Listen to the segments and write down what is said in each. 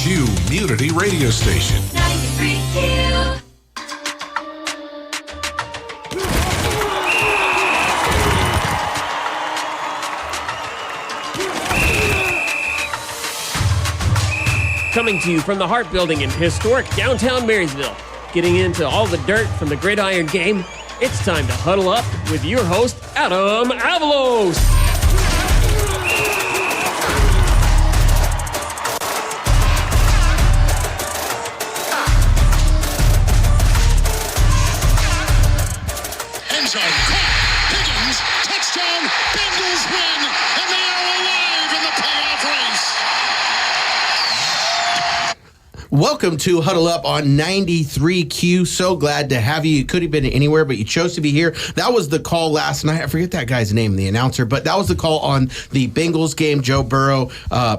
Community Radio Station. 93Q. Coming to you from the Hart Building in historic downtown Marysville. Getting into all the dirt from the gridiron game, it's time to huddle up with your host, Adam Avalos. End zone, caught, Higgins, touchdown, Bengals win, and they are alive in the playoff race. Welcome to Huddle Up on 93Q. So glad to have you. You could have been anywhere, but you chose to be here. That was the call last night. I forget that guy's name, the announcer, but that was the call on the Bengals game. Joe Burrow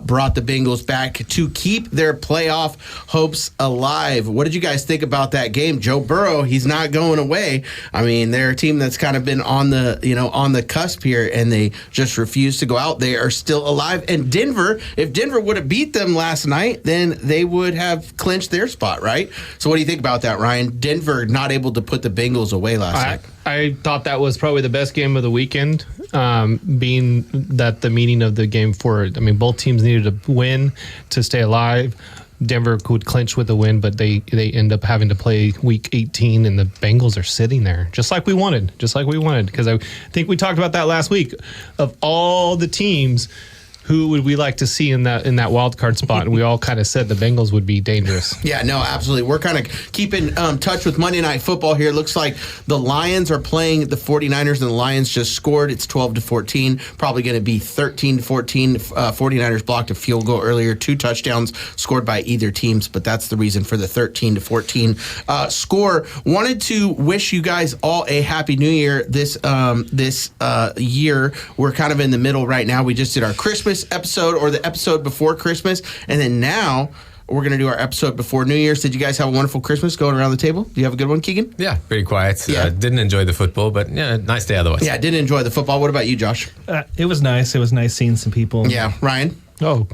brought the Bengals back to keep their playoff hopes alive. What did you guys think about that game? Joe Burrow, he's not going away. I mean, they're a team that's kind of been on the cusp here, and they just refuse to go out. They are still alive. And Denver, if Denver would have beat them last night, then they would have clinched their spot, right? So what do you think about that, Ryan? Denver not able to put the Bengals away last night. I thought that was probably the best game of the weekend, being that the meaning of the game both teams needed to win to stay alive. Denver could clinch with a win, but they end up having to play week 18, and the Bengals are sitting there just like we wanted, because I think we talked about that last week. Of all the teams, who would we like to see in that wild card spot? And we all kind of said the Bengals would be dangerous. Yeah, no, absolutely. We're kind of keeping touch with Monday Night Football here. It looks like the Lions are playing the 49ers, and the Lions just scored. It's 12-14, probably going to be 13-14. 49ers blocked a field goal earlier, 2 touchdowns scored by either teams, but that's the reason for the 13-14 score. Wanted to wish you guys all a happy new year this year. We're kind of in the middle right now. We just did our Christmas episode, or the episode before Christmas, and then now we're going to do our episode before New Year's. Did you guys have a wonderful Christmas going around the table? Do you have a good one, Keegan? Yeah, pretty quiet. Yeah. Didn't enjoy the football, but yeah, nice day otherwise. Yeah, didn't enjoy the football. What about you, Josh? It was nice. It was nice seeing some people. Yeah, Ryan? Oh,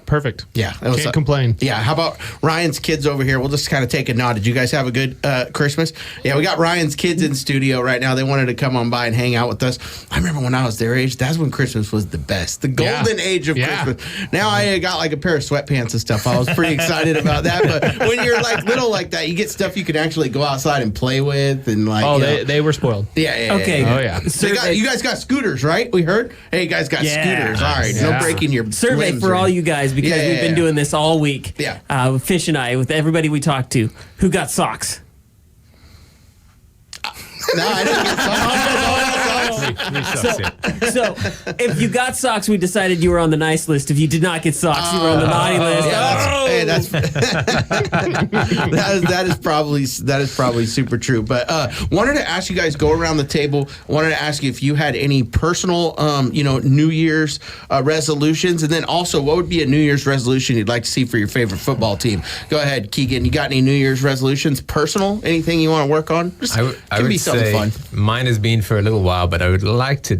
perfect. Yeah. Can't complain. Yeah, how about Ryan's kids over here? We'll just kind of take a nod. Did you guys have a good Christmas? Yeah, we got Ryan's kids in studio right now. They wanted to come on by and hang out with us. I remember when I was their age, that's when Christmas was the best. The golden age of Christmas. Now I got like a pair of sweatpants and stuff. I was pretty excited about that. But when you're like little like that, you get stuff you can actually go outside and play with. And like, they were spoiled. Yeah. Okay. Yeah. Oh, yeah. You guys got scooters, right? We heard? Hey, you guys got scooters. All right. No breaking your Survey limbs for or all you guys, because we've been doing this all week. Yeah. With Fish and I, with everybody we talked to. Who got socks? No, I didn't get socks. So if you got socks, we decided you were on the nice list. If you did not get socks, you were on the naughty list. That is probably super true. But wanted to ask you guys, go around the table. Wanted to ask you if you had any personal, New Year's resolutions, and then also what would be a New Year's resolution you'd like to see for your favorite football team. Go ahead, Keegan. You got any New Year's resolutions? Personal? Anything you want to work on? I would say fun. Mine has been for a little while, but I would like to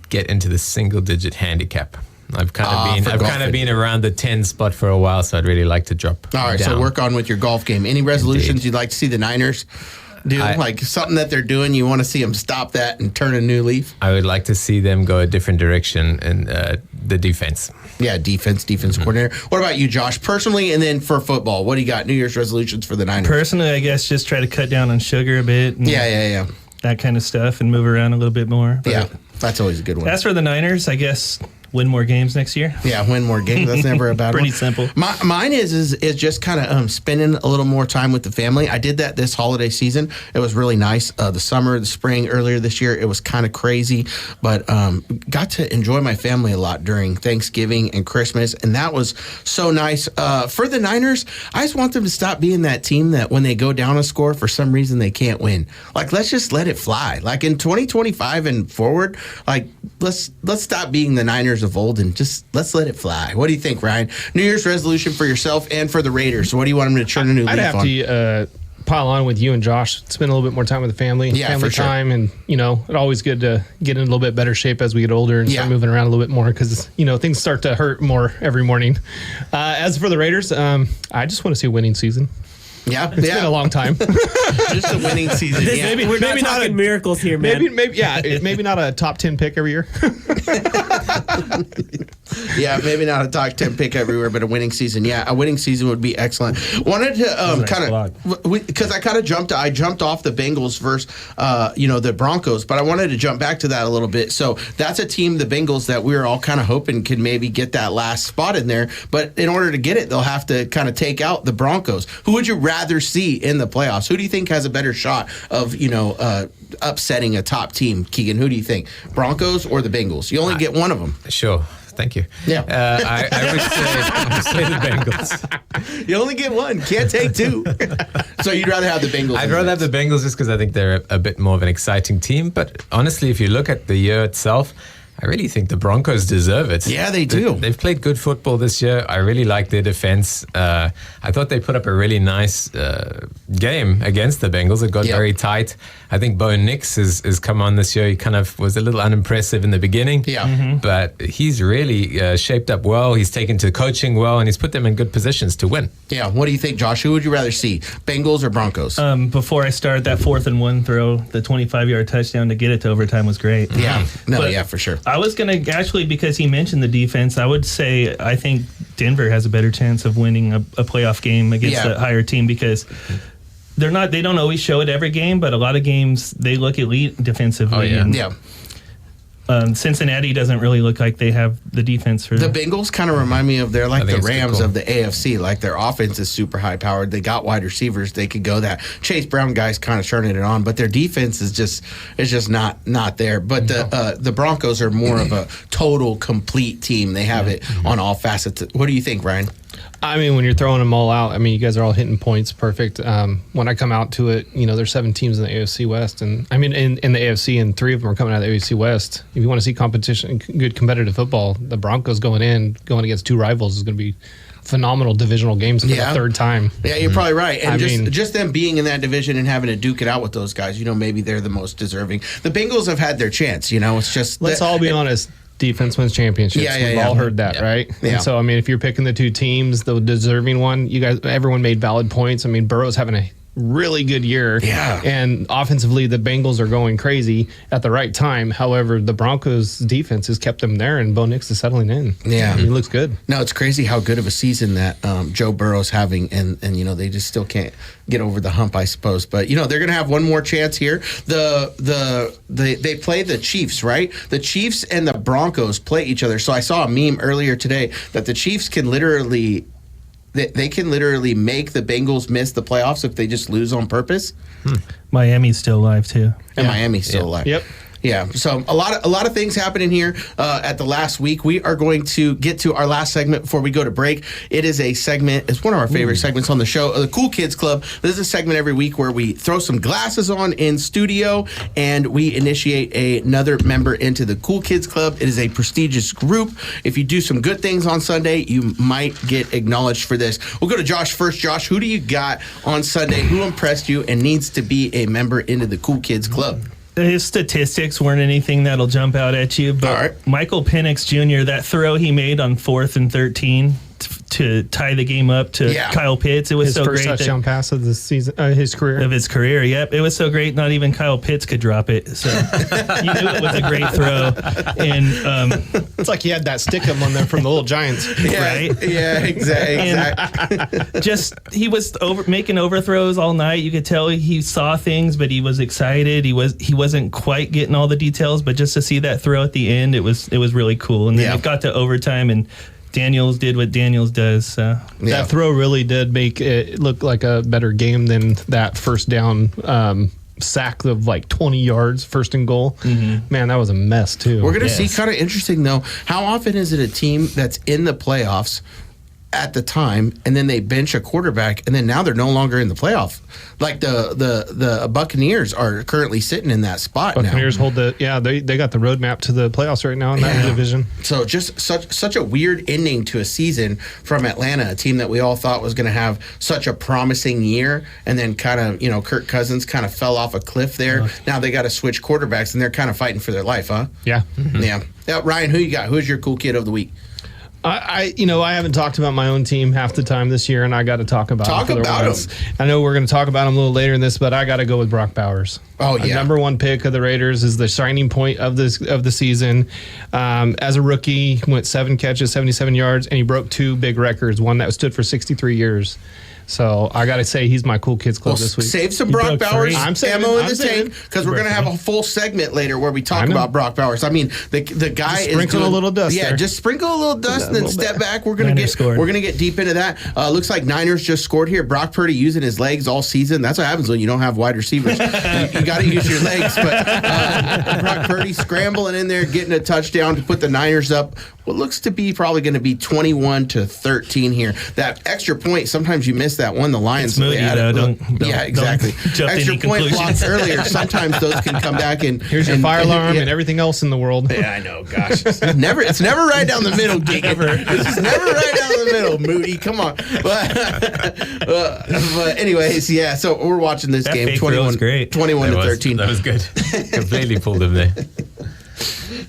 get into the single-digit handicap. I've kind of been around the 10 spot for a while, so I'd really like to drop. All right, down. so work on with your golf game. Any resolutions Indeed. you'd like to see the Niners do? Like something that they're doing, you want to see them stop that and turn a new leaf? I would like to see them go a different direction in the defense. Yeah, defense coordinator. What about you, Josh? Personally, and then for football, what do you got? New Year's resolutions for the Niners? Personally, I guess just try to cut down on sugar a bit. And Yeah. that kind of stuff, and move around a little bit more. But Yeah, that's always a good one. as for the Niners, I guess win more games next year. Yeah, win more games. That's never a bad Pretty one. simple. Mine is just kind of spending a little more time with the family. I did that this holiday season. It was really nice. The summer, the spring, earlier this year, it was kind of crazy, but got to enjoy my family a lot during Thanksgiving and Christmas, and that was so nice. For the Niners, I just want them to stop being that team that when they go down a score, for some reason they can't win. Like, let's just let it fly. Like in 2025 and forward, like let's stop being the Niners of old and just let's let it fly. What do you think, Ryan? New Year's resolution for yourself and for the Raiders. So what do you want them to turn a new leaf on? I'd have to pile on with you and Josh. Spend a little bit more time with the family, family for sure. time, and it's always good to get in a little bit better shape as we get older and start moving around a little bit more because things start to hurt more every morning. As for the Raiders, I just want to see a winning season. Yeah, it's been a long time. Just a winning season. We're not talking miracles here, man. Maybe not a top 10 pick every year. Yeah, maybe not a top 10 pick everywhere, but a winning season. Yeah, a winning season would be excellent. Wanted to because I kind of jumped off the Bengals versus the Broncos, but I wanted to jump back to that a little bit. So that's a team, the Bengals, that we were all kind of hoping could maybe get that last spot in there. But in order to get it, they'll have to kind of take out the Broncos. Who would you rather see in the playoffs? Who do you think has a better shot of upsetting a top team? Keegan, who do you think? Broncos or the Bengals? You only get one of them. Sure. Thank you. Yeah. I would say the Bengals. You only get one. Can't take two. So you'd rather have the Bengals? I'd rather have the Bengals just because I think they're a bit more of an exciting team. But honestly, if you look at the year itself, I really think the Broncos deserve it. Yeah, they do. They've played good football this year. I really like their defense. I thought they put up a really nice game against the Bengals. It got very tight. I think Bo Nix has come on this year. He kind of was a little unimpressive in the beginning. Yeah. But he's really shaped up well. He's taken to coaching well, and he's put them in good positions to win. Yeah. What do you think, Josh? Who would you rather see, Bengals or Broncos? Before I started that 4th and 1 throw, the 25-yard touchdown to get it to overtime was great. Yeah. For sure. I was going to actually, because he mentioned the defense, I would say I think Denver has a better chance of winning a playoff game against a higher team because they don't always show it every game, but a lot of games they look elite defensively. Oh, yeah. Cincinnati doesn't really look like they have the defense for the Bengals. Kind of remind me of they're like the Rams cool. of the AFC. Like their offense is super high powered. They got wide receivers. They could go that. Chase Brown guy's kind of turning it on, but their defense is just not there. But the Broncos are more of a total complete team. They have it on all facets. What do you think, Ryan? I mean, when you're throwing them all out, I mean, you guys are all hitting points perfect. When I come out to it, there's 7 teams in the AFC West, and I mean, in the AFC, and 3 of them are coming out of the AFC West. If you want to see competition, good competitive football, the Broncos going against 2 rivals is going to be phenomenal divisional games for the 3rd time. Yeah, you're probably right. And just them being in that division and having to duke it out with those guys, maybe they're the most deserving. The Bengals have had their chance. It's just let's all be honest. Defense wins championships. We've all heard that, right? Yeah. And so, I mean, if you're picking the 2 teams, the deserving one, everyone made valid points. I mean, Burrow's having a really good year. Yeah. And offensively, the Bengals are going crazy at the right time. However, the Broncos' defense has kept them there, and Bo Nix is settling in. Yeah. I mean, he looks good. No, it's crazy how good of a season that Joe Burrow's having, and they just still can't get over the hump, I suppose. But, they're going to have one more chance here. They play the Chiefs, right? The Chiefs and the Broncos play each other. So I saw a meme earlier today that the Chiefs can literally make the Bengals miss the playoffs if they just lose on purpose. Miami's still alive too. And Miami's still alive. Yep. Yeah, so a lot of things happening here at the last week. We are going to get to our last segment before we go to break. It is a segment. It's one of our favorite segments on the show, the Cool Kids Club. This is a segment every week where we throw some glasses on in studio and we initiate another member into the Cool Kids Club. It is a prestigious group. If you do some good things on Sunday, you might get acknowledged for this. We'll go to Josh first. Josh, who do you got on Sunday? Who impressed you and needs to be a member into the Cool Kids Club? His statistics weren't anything that'll jump out at you, but Michael Penix Jr., that throw he made on 4th and 13 to tie the game up to Kyle Pitts, it was so great. His first touchdown pass of the season, his career. Of his career, yep. It was so great, not even Kyle Pitts could drop it. So you knew it was a great throw. And it's like he had that stickum on there from the Little Giants. Right? Yeah, exactly. Just, he was making overthrows all night. You could tell he saw things, but he was excited. He wasn't quite getting all the details, but just to see that throw at the end, it was really cool. And then it got to overtime, and Daniels did what Daniels does. That throw really did make it look like a better game than that first down sack of like 20 yards, 1st and goal. Mm-hmm. Man, that was a mess too. We're going to see, kind of interesting though, how often is it a team that's in the playoffs at the time, and then they bench a quarterback, and then now they're no longer in the playoff. Like the Buccaneers are currently sitting in that spot Buccaneers now. hold they got the roadmap to the playoffs right now in that division. So just such a weird ending to a season from Atlanta, a team that we all thought was going to have such a promising year, and then kind of, Kirk Cousins kind of fell off a cliff there. Now they got to switch quarterbacks, and they're kind of fighting for their life, huh? Yeah. Yeah. Ryan, who you got? Who's your cool kid of the week? I haven't talked about my own team half the time this year, and I got to talk about him. I know we're going to talk about him a little later in this, but I got to go with Brock Bowers. Oh yeah, number one pick of the Raiders, is the shining point of the season. As a rookie, he went 7 catches, 77 yards, and he broke 2 big records. One that stood for 63 years. So I got to say he's my cool kids club this week. Save some Brock Bowers ammo in the tank, because we're going to have a full segment later where we talk about Brock Bowers. I mean, the guy just sprinkle a little dust. Yeah, just sprinkle a little dust and then step back. We're going to get deep into that. Looks like Niners just scored here. Brock Purdy using his legs all season. That's what happens when you don't have wide receivers. you got to use your legs. But Brock Purdy scrambling in there, getting a touchdown to put the Niners up. What looks to be probably going to be 21-13 here. That extra point, sometimes you miss that one. The Lions. It's Moody, though. Yeah, exactly. Extra point blocks earlier. Sometimes those can come back and here's your fire alarm and everything else in the world. Yeah, I know. Gosh, it's never right down the middle. It's never right down the middle. Moody, come on. But anyways, yeah. So we're watching this game. 21-13. That was good. Completely pulled him there.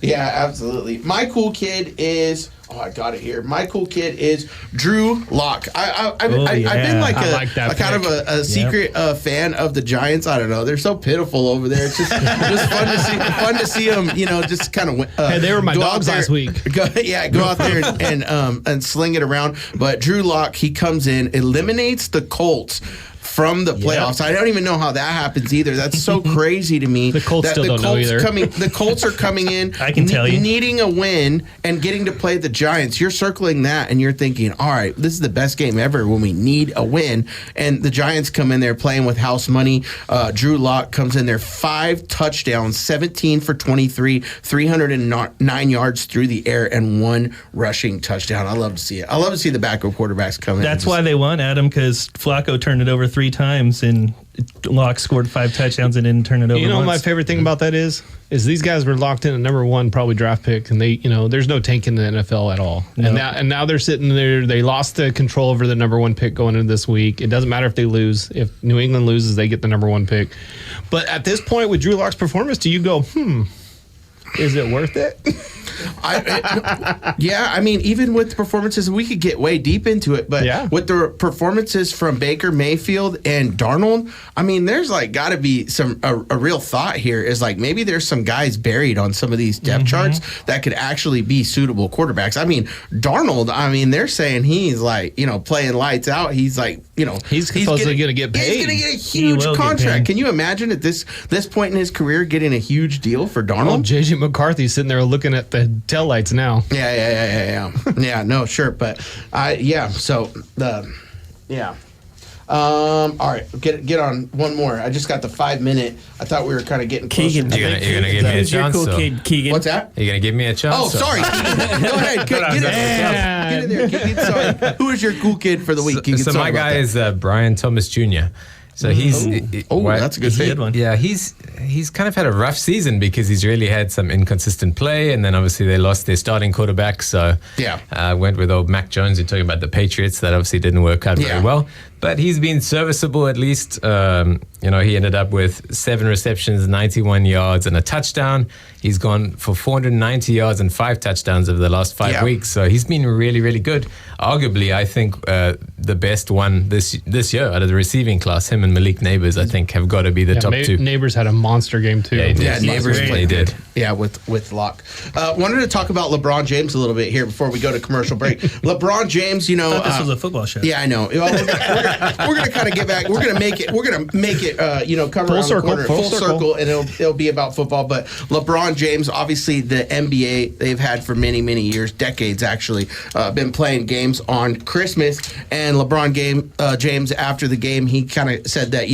Yeah, absolutely. My cool kid is. Oh, I got it here. My cool kid is Drew Lock. I've been like a kind of a secret fan of the Giants. I don't know. They're so pitiful over there. It's just fun to see them. Just kind of. Hey, they were my dogs last week. Go out there and sling it around. But Drew Lock, he comes in, eliminates the Colts from the playoffs. I don't even know how that happens either. That's so crazy to me. The Colts still don't know either. The Colts are coming in. I can tell you, needing a win and getting to play the Giants. You're circling that and you're thinking, all right, this is the best game ever when we need a win. And the Giants come in there playing with house money. Drew Lock comes in there, 5 touchdowns, 17 for 23, 309 yards through the air, and 1 rushing touchdown. I love to see it. I love to see the backup quarterbacks come in. That's why they won, Adam, because Flacco turned it over 3 times and Locke scored 5 touchdowns and didn't turn it over once. My favorite thing about that is these guys were locked in at number 1 probably draft pick, and they there's no tank in the NFL at all. No. And now they're sitting there. They lost the control over the number 1 pick going into this week. It doesn't matter if they lose. If New England loses, they get the number 1 pick. But at this point with Drew Lock's performance, do you go, is it worth it? I mean, even with the performances, we could get way deep into it, but with the performances from Baker Mayfield and Darnold, I mean, there's got to be a real thought here is maybe there's some guys buried on some of these depth charts that could actually be suitable quarterbacks. I mean, Darnold, they're saying he's playing lights out. He's he's supposedly going to get paid. He's going to get a huge contract. Can you imagine at this point in his career getting a huge deal for Darnold? Well, JJ McCarthy's sitting there looking at the taillights now. Yeah, no, sure. But all right, get on one more. I just got the 5-minute. I thought we were kind of getting closer. Keegan, you're gonna give me a chance. Cool kid, Keegan. What's that? You're gonna give me a chance. Oh, sorry. Keegan. Go ahead. Get in there. Keegan. Sorry. Who is your cool kid for the week? Keegan? So my guy is Brian Thomas Jr. So he's that's a good one. Yeah, he's kind of had a rough season because he's really had some inconsistent play, and then obviously they lost their starting quarterback. So went with old Mac Jones. You're talking about the Patriots. That obviously didn't work out very well. But he's been serviceable at least. He ended up with 7 receptions, 91 yards, and a touchdown. He's gone for 490 yards and 5 touchdowns over the last 5 weeks. So he's been really, really good. Arguably, I think the best one this year out of the receiving class, him and Malik Neighbors, I think, have got to be the top 2. Neighbors had a monster game too. Yeah, Neighbors did. Yeah, with Locke. Wanted to talk about LeBron James a little bit here before we go to commercial break. LeBron James, I thought this was a football show. Yeah, I know. We're gonna kind of get back. We're gonna make it it, come Full around circle, the corner, full full circle. circle, and it'll be about football. But LeBron James, obviously the NBA they've had for many, many years, decades actually, been playing games on Christmas. And LeBron James, after the game, he kind of said that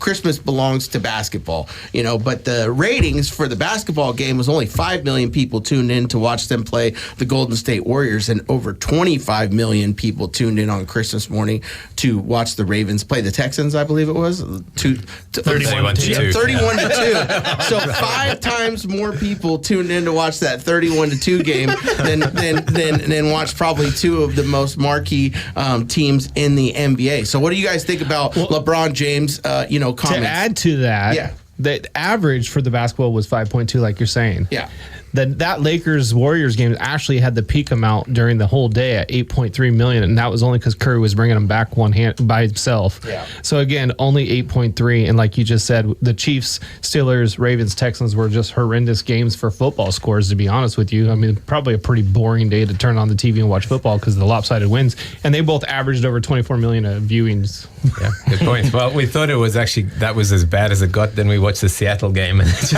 Christmas belongs to basketball. But the ratings for the basketball game was only 5 million people tuned in to watch them play the Golden State Warriors, and over 25 million people tuned in on Christmas morning to watch the Ravens play the Texans, I believe it was. 31 to 2. 31 to 2. So 5 times more people tuned in to watch that 31 to 2 game than watched probably 2 of the most marquee teams in the NBA. So what do you guys think about LeBron James, comments? To add to that, Yeah. the average for the basketball was 5.2, like you're saying. Yeah. That Lakers-Warriors game actually had the peak amount during the whole day at 8.3 million, and that was only because Curry was bringing them back one hand by himself. Yeah. So again, only 8.3, and like you just said, the Chiefs, Steelers, Ravens, Texans were just horrendous games for football scores, to be honest with you. I mean, probably a pretty boring day to turn on the TV and watch football because of the lopsided wins, and they both averaged over 24 million viewings. Yeah, good point. Well, we thought that was as bad as it got. Then we watched the Seattle game, and it just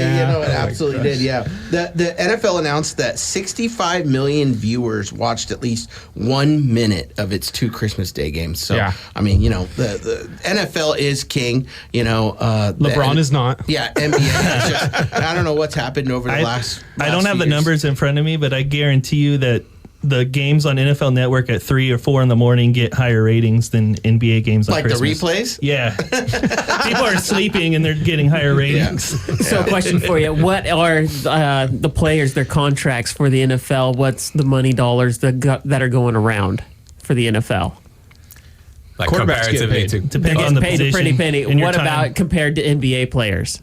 it absolutely did. Yeah, the NFL announced that 65 million viewers watched at least 1 minute of its 2 Christmas Day games. So, Yeah. I mean, the NFL is king. LeBron is not. Yeah, NBA is just. I don't know what's happened over the last. I don't have few the years. numbers in front of me, but I guarantee you that the games on NFL Network at 3 or 4 in the morning get higher ratings than NBA games on Like Christmas. the replays? Yeah. People are sleeping and they're getting higher ratings. So, question for you: what are the players, their contracts for the NFL? What's the money dollars that are going around for the NFL? like Quarterbacks get comparatively paid. to. Depends They on the get paid a position pretty penny. and your What time. about compared to NBA players?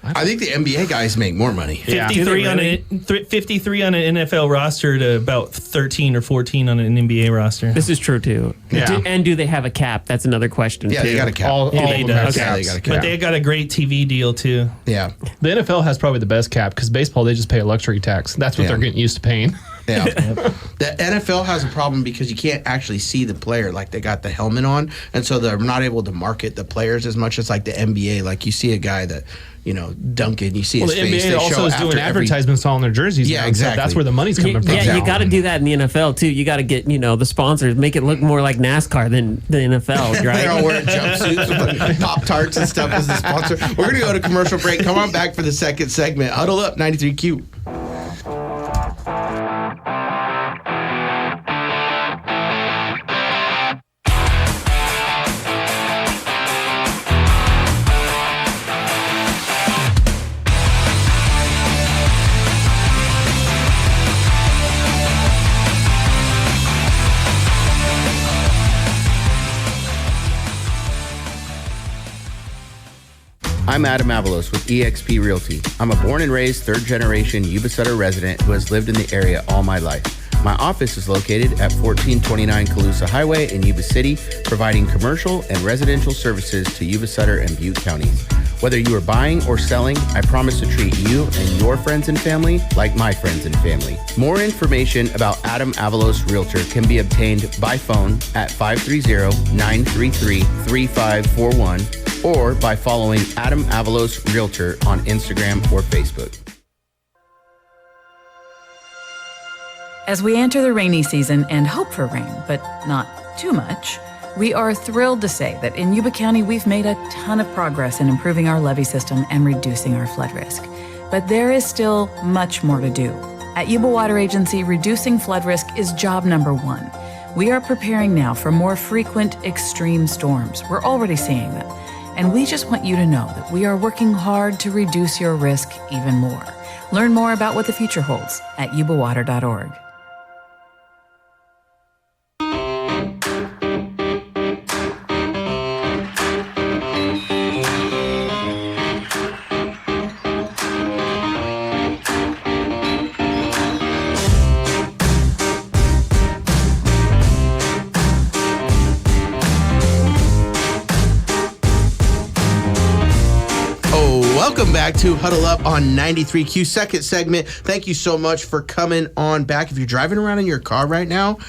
I think the NBA guys make more money. Yeah. 53 on an 53 on an NFL roster to about 13 or 14 on an NBA roster. This is true too. Yeah. Do they have a cap? That's another question. Yeah, too. they got a cap. All of NBA them have does. Yeah, they caps. got a cap. But they got a great TV deal too. Yeah. The NFL has probably the best cap because baseball, they just pay a luxury tax. That's what Yeah. they're getting used to paying. Yeah. The NFL has a problem because you can't actually see the player. Like, they got the helmet on, and so they're not able to market the players as much as like the NBA. Like, you see a guy that, Duncan, you see Well, his the face. NBA They also show is doing after every- advertisements on their jerseys. Yeah, now, so exactly. that's where the money's coming from. Yeah, you got to do that in the NFL too. You got to get the sponsors, make it look more like NASCAR than the NFL, They're all right? wearing jumpsuits with Pop-Tarts and stuff as the sponsor. We're going to go to commercial break. Come on back for the second segment. Huddle Up, 93Q. I'm Adam Avalos with eXp Realty. I'm a born and raised third-generation Yuba Sutter resident who has lived in the area all my life. My office is located at 1429 Calusa Highway in Yuba City, providing commercial and residential services to Yuba Sutter and Butte counties. Whether you are buying or selling, I promise to treat you and your friends and family like my friends and family. More information about Adam Avalos Realtor can be obtained by phone at 530-933-3541 or by following Adam Avalos Realtor on Instagram or Facebook. As we enter the rainy season and hope for rain, but not too much, we are thrilled to say that in Yuba County, we've made a ton of progress in improving our levee system and reducing our flood risk. But there is still much more to do. At Yuba Water Agency, reducing flood risk is job number one. We are preparing now for more frequent extreme storms. We're already seeing them. And we just want you to know that we are working hard to reduce your risk even more. Learn more about what the future holds at yubawater.org. Welcome back to Huddle Up on 93Q, second segment. Thank you so much for coming on back. If you're driving around in your car right now,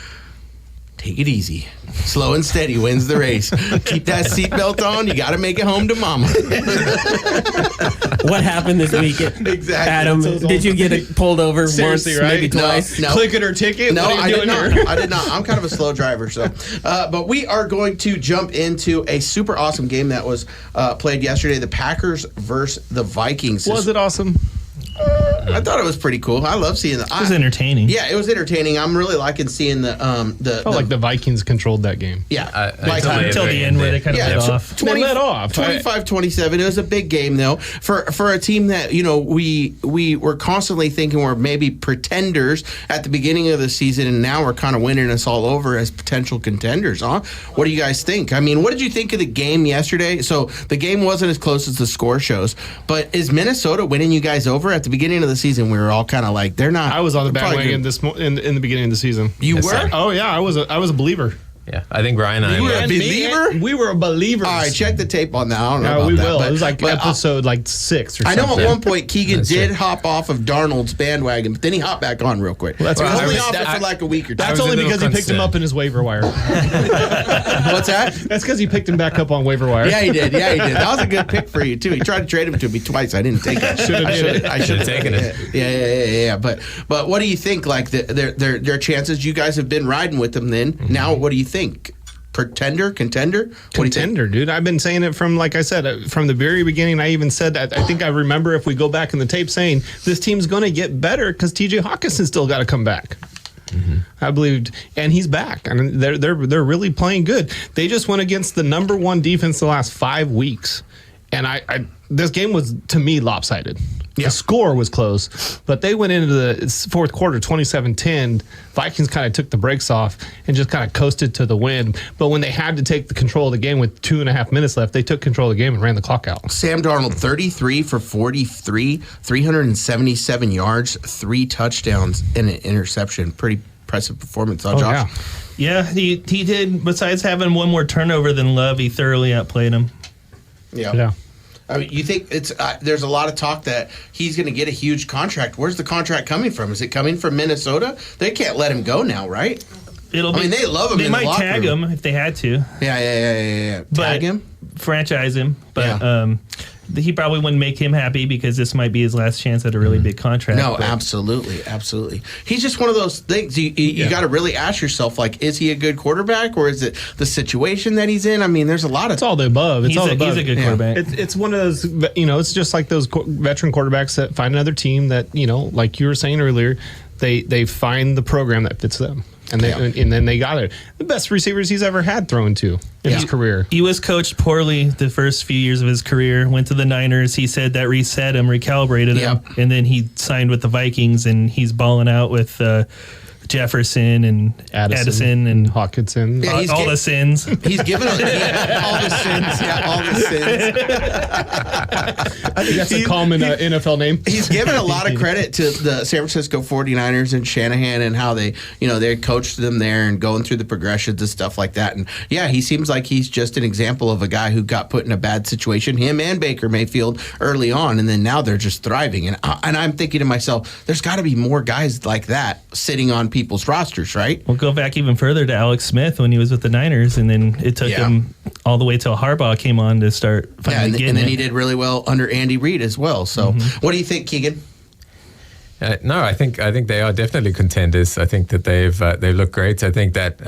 take it easy. Slow and steady wins the race. Keep that seatbelt on. You got to make it home to mama. What happened this weekend? Exactly. Adam, did you get pulled over Seriously, once, right? maybe twice? No. Click it or ticket? No, What are I you did doing not. here? I did not. I'm kind of a slow driver, so. But we are going to jump into a super awesome game that was played yesterday. The Packers versus the Vikings. Was it awesome? I thought it was pretty cool. I love seeing It was entertaining. Yeah, it was entertaining. I'm really liking seeing the Felt like the Vikings controlled that game. yeah. I totally Until agree. the end where they kind of Yeah, let off. They let off. 25-27. It was a big game, though, for a team that, we were constantly thinking were maybe pretenders at the beginning of the season, and now we're kind of winning us all over as potential contenders, huh? What do you guys think? I mean, what did you think of the game yesterday? So the game wasn't as close as the score shows, but is Minnesota winning you guys over? At the beginning of the season, we were all kind of like, they're not. I was on the they're probably bandwagon in the beginning of the season. You Yes, were? sir. Oh yeah, I was a believer. Yeah, I think Ryan and I You were were. a believer? We were believers. All right, check the tape on that. I don't know No, about we that, will. but- It was like but, episode 6 or I something. know at one point Keegan That's did right. hop off of Darnold's bandwagon, but then he hopped back on real quick. Well, that's He was right. only I was- off it I- for like a week or two. That's was a only little because he picked him concerned. up in his waiver wire. What's that? That's because he picked him back up on waiver wire. Yeah, he did. Yeah, he did. That was a good pick for you too. He tried to trade him to me twice. I didn't take it. I should have taken it. Yeah. But what do you think? Like their chances? You guys have been riding with them. Then now, what do you think? Pretender, contender, What do you think? Contender, dude. I've been saying it from, like I said, from the very beginning. I even said that. I think I remember, if we go back in the tape, saying this team's going to get better because TJ Hawkinson's still got to come back. I believed, and he's back. I mean, they're really playing good. They just went against the number one defense the last 5 weeks, and I this game was, to me, lopsided. Yeah. The score was close, but they went into the fourth quarter 27-10. Vikings kind of took the brakes off and just kind of coasted to the win. But when they had to take the control of the game with 2.5 minutes left, they took control of the game and ran the clock out. Sam Darnold, 33 for 43, 377 yards, 3 touchdowns, and an interception. Pretty impressive performance, huh, Josh? Yeah, he did. Besides having one more turnover than Love, he thoroughly outplayed him. Yeah. I mean, you think it's there's a lot of talk that he's going to get a huge contract. Where's the contract coming from? Is it coming from Minnesota? They can't let him go now, right? They love him They in the might locker tag room. him if they had to. Yeah. Tag him? Franchise him. But Yeah. he probably wouldn't make him happy because this might be his last chance at a really big contract. No, but absolutely. He's just one of those things. You got to really ask yourself, like, is he a good quarterback, or is it the situation that he's in? I mean, there's a lot of. It's all the above. It's He's all a, the above. he's a good quarterback. It's one of those, it's just like those veteran quarterbacks that find another team that, like you were saying earlier, they find the program that fits them. And then they got it. The best receivers he's ever had thrown to in his career. He was coached poorly the first few years of his career. Went to the Niners. He said that reset him, recalibrated him, Yep. and then he signed with the Vikings, and he's balling out with Jefferson and Addison and Hawkinson. Yeah, all the sins. He's given all the sins. Yeah, all the sins. I think that's a common NFL name. He's given a lot of credit to the San Francisco 49ers and Shanahan and how they coached them there and going through the progressions and stuff like that. And yeah, he seems like he's just an example of a guy who got put in a bad situation, him and Baker Mayfield early on, and then now they're just thriving. And I'm thinking to myself, there's got to be more guys like that sitting on people's rosters, right? We'll go back even further to Alex Smith when he was with the Niners, and then it took him all the way till Harbaugh came on to start finally getting and then it. he did really well under Andy Reid as well. So what do you think, Keegan? No, I think they are definitely contenders. I think that they've looked great. I think that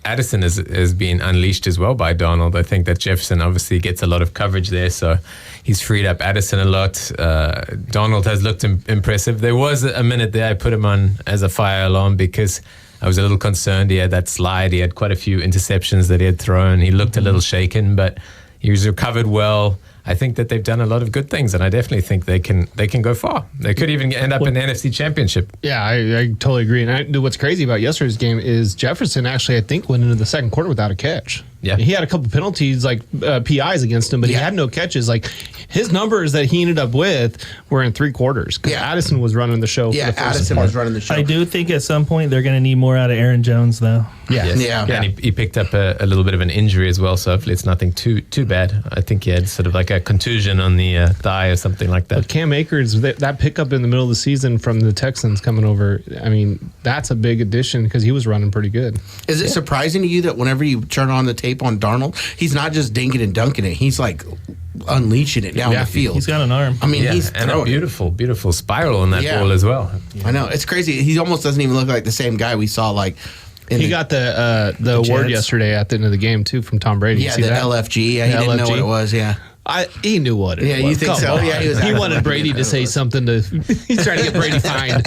Addison has been unleashed as well by Darnold. I think that Jefferson obviously gets a lot of coverage there, so he's freed up Addison a lot. Darnold has looked impressive. There was a minute there I put him on as a fire alarm because I was a little concerned. He had that slide. He had quite a few interceptions that he had thrown. He looked a little shaken, but he was recovered well. I think that they've done a lot of good things, and I definitely think they can go far. They could even end up in the NFC Championship. Yeah, I totally agree. And what's crazy about yesterday's game is Jefferson actually, I think, went into the second quarter without a catch. Yeah. He had a couple penalties, like PIs against him, but he had no catches. Like his numbers that he ended up with were in 3 quarters. Yeah. Addison was running the show. Yeah, Addison was running the show. I do think at some point they're going to need more out of Aaron Jones, though. Yeah. Yes. Yeah. And he picked up a little bit of an injury as well, so hopefully it's nothing too bad. I think he had sort of like a contusion on the thigh or something like that. But Cam Akers, that pickup in the middle of the season from the Texans coming over, I mean, that's a big addition because he was running pretty good. Is it surprising to you that whenever you turn on the tape on Darnold, he's not just dinking and dunking it, he's like unleashing it down the field. He's got an arm. I mean, he's and a throwing it. beautiful spiral on that ball as well. I know, it's crazy. He almost doesn't even look like the same guy we saw like. He got the award yesterday at the end of the game too from Tom Brady. Yeah, See the that? LFG. Yeah, he didn't know what it was. Yeah. He knew what it was. Yeah, you think Come so? on. Yeah, he was He acting wanted like Brady he knew to say what it was. something to. He's trying to get Brady fined.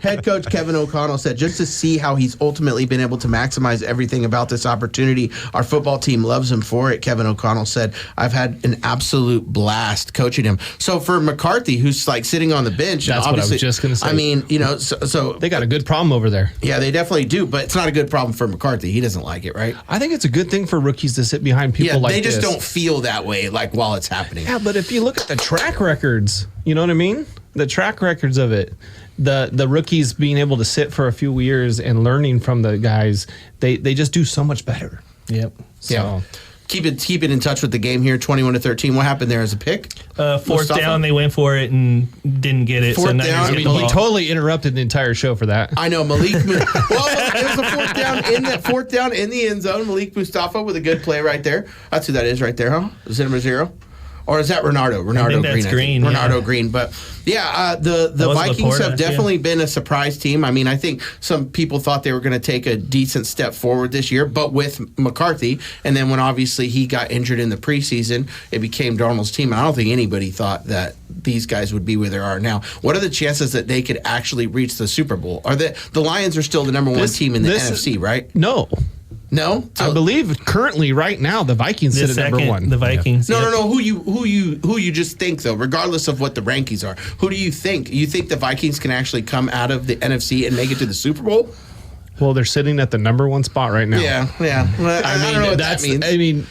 Head coach Kevin O'Connell said, just to see how he's ultimately been able to maximize everything about this opportunity, our football team loves him for it. Kevin O'Connell said, I've had an absolute blast coaching him. So for McCarthy, who's like sitting on the bench, That's what I was just going to say. I mean, you know, so They got a good problem over there. yeah, they definitely do, but it's not a good problem for McCarthy. He doesn't like it, right? I think it's a good thing for rookies to sit behind people Yeah, like they just this. don't feel that way, like while it's happening. Yeah, but if you look at the track records, you know what I mean? The track records of it, the rookies being able to sit for a few years and learning from the guys, they just do so much better. Yep. So Yeah. Keep it in touch with the game here, 21-13. What happened there as a pick? Fourth Mustafa? down, they went for it and didn't get it. Fourth so down, Niners I get mean, the he ball. totally interrupted the entire show for that. I know Malik. Well, it was a fourth down in the end zone. Malik Mustafa with a good play right there. That's who that is right there, huh? Is it number 0? Or is that Renardo? Renardo that's Green. Green, yeah. Renardo Green. But yeah, the was Vikings Laporta, have definitely been a surprise team. I mean, I think some people thought they were going to take a decent step forward this year, but with McCarthy, and then when obviously he got injured in the preseason, it became Darnold's team. And I don't think anybody thought that these guys would be where they are now. What are the chances that they could actually reach the Super Bowl? Are the Lions are still the number one team in the NFC, right? No. No, I believe currently, right now, the Vikings sit at number 1. The Vikings. No, yep. no. Who you just think though, regardless of what the rankings are? Who do you think? You think the Vikings can actually come out of the NFC and make it to the Super Bowl? Well, they're sitting at the number 1 spot right now. Yeah. Well, I don't know what that means. I mean,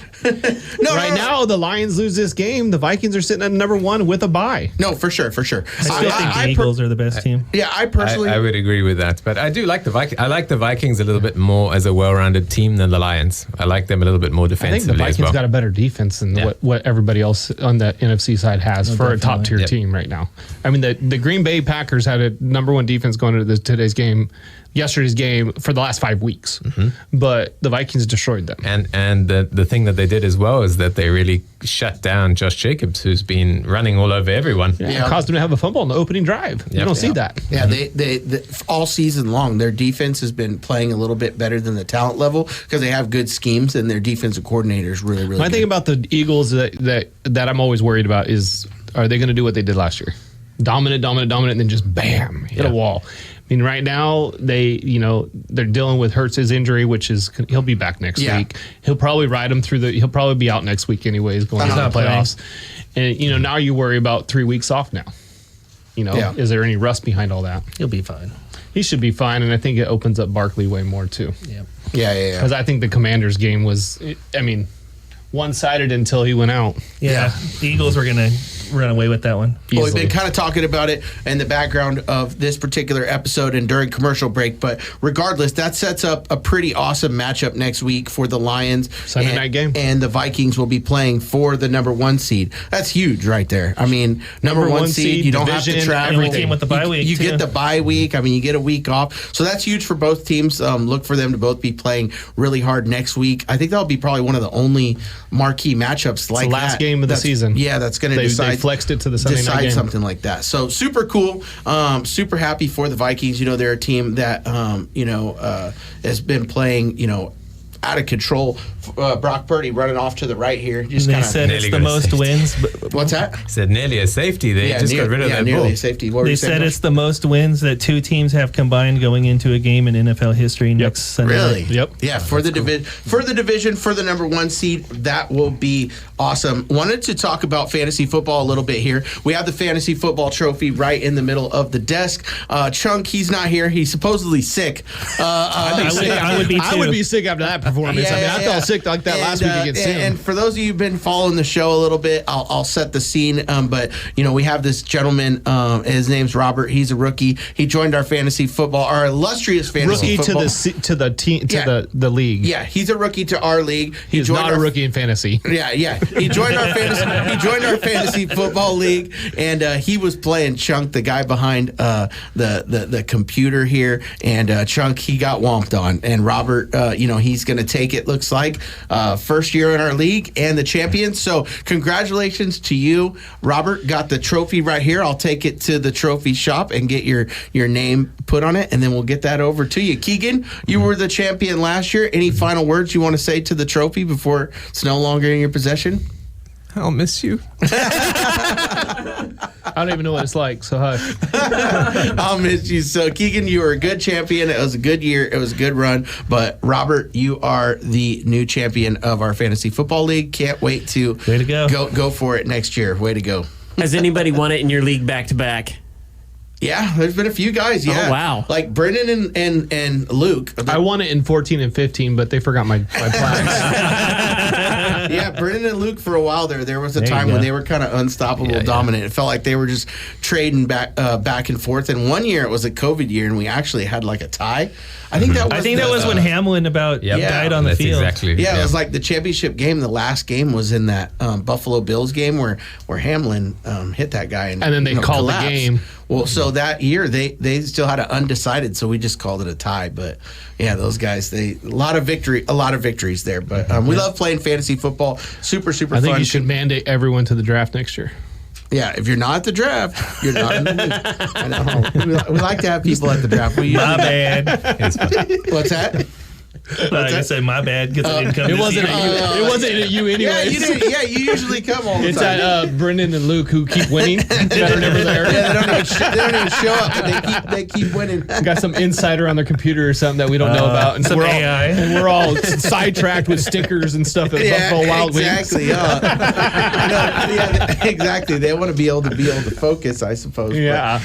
No, now the Lions lose this game. The Vikings are sitting at number 1 with a bye. No, for sure. I still think the Eagles are the best team. Yeah, I personally. I would agree with that, but I do like the Vikings. I like the Vikings a little bit more as a well-rounded team than the Lions. I like them a little bit more I think defensively the Vikings as well. got a better defense than what everybody else on the NFC side has for a top tier team right now. I mean, the Green Bay Packers had a number 1 defense going into yesterday's game for the last 5 weeks, but the Vikings destroyed them. And the thing that they did as well is that they really shut down Josh Jacobs, who's been running all over everyone. It caused them to have a fumble on the opening drive. You don't see that. Yeah, they all season long, their defense has been playing a little bit better than the talent level because they have good schemes and their defensive coordinator is really, really My good. thing about the Eagles that I'm always worried about is, are they going to do what they did last year? Dominant, and then just bam, hit a wall. I mean, right now they're dealing with Hurts' injury, which is he'll be back next week. He'll probably ride him through he'll probably be out next week anyways, going into the playoffs. And now you worry about 3 weeks off now. Is there any rust behind all that? He'll be fine. He should be fine, and I think it opens up Barkley way more too. Yeah. Because I think the Commanders game was, one-sided until he went out. Yeah. The Eagles were going to run away with that one. Well, we've been kind of talking about it in the background of this particular episode and during commercial break, but regardless, that sets up a pretty awesome matchup next week for the Lions. Sunday night game. And the Vikings will be playing for the number 1 seed. That's huge right there. I mean, number one seed, you don't have to division, travel. every team with the bye week, You too. get the bye week. I mean, you get a week off. So that's huge for both teams. Look for them to both be playing really hard next week. I think that'll be probably one of the only marquee matchups like the last that. game of the season. Yeah, that's going to decide. They flexed it to the Sunday night decide game. something like that. So super cool. Super happy for the Vikings. They're a team that has been playing out of control Brock Purdy running off to the right here. Just They kind of. said it's the most wins. What's that? Said nearly a safety. They just got rid of that nearly ball. a safety. What were They you saying, said Josh? it's the most wins that two teams have combined going into a game in NFL history next Sunday. Really? night. Yep. Yeah, for the division, for the number 1 seed, that will be awesome. Wanted to talk about fantasy football a little bit here. We have the fantasy football trophy right in the middle of the desk. Chunk, he's not here. He's supposedly sick. I would be too. I would be sick after that performance. I felt sick like that last week against him. And for those of you who've been following the show a little bit, I'll set the scene. But we have this gentleman. His name's Robert. He's a rookie. He joined our fantasy football, our illustrious fantasy Rookie football. to the team the league. Yeah, he's a rookie to our league. He's not a rookie in fantasy. Yeah. He joined our fantasy football league, and he was playing Chunk, the guy behind the computer here. And Chunk, he got whomped on. And Robert, he's going to take it. Looks like first year in our league and the champion. So congratulations to you, Robert. Got the trophy right here. I'll take it to the trophy shop and get your name put on it, and then we'll get that over to you. Keegan, you were the champion last year. Any final words you want to say to the trophy before it's no longer in your possession? I'll miss you. I don't even know what it's like, so hush. I'll miss you. So, Keegan, you were a good champion. It was a good year. It was a good run. But, Robert, you are the new champion of our fantasy football league. Can't wait to Way to go. for it next year. Way to go. Has anybody won it in your league back to back? Yeah, there's been a few guys. Yeah. Oh, wow. Like Brendan and Luke. I won it in 14 and 15, but they forgot my plaques. Yeah, Brendan and Luke for a while there was a There you time go. when they were kind of unstoppable, dominant. It felt like they were just trading back and forth. And one year it was a COVID year, and we actually had like a tie. I think that was when Hamlin died on the That's field. Exactly. Yeah, it was like the championship game. The last game was in that Buffalo Bills game where Hamlin hit that guy and then they called the collapsed. game. Well, so that year they still had an undecided, so we just called it a tie. But yeah, those guys, a lot of victories there. But we love playing fantasy football. Super I fun. think you should mandate everyone to the draft next year. Yeah, if you're not at the draft, you're not in the league. I know. We like to have people at the draft. My bad. What's that? I said my bad because I didn't come. It wasn't at you anyway. You usually come all the It's time. at Brendan and Luke who keep winning. that are never there. Yeah, they don't even show up, but they keep winning. Got some insider on their computer or something that we don't know about, and some AI. we're all sidetracked with stickers and stuff at Buffalo Wild exactly. Wings. Exactly. They want to be able to focus, I suppose. Yeah.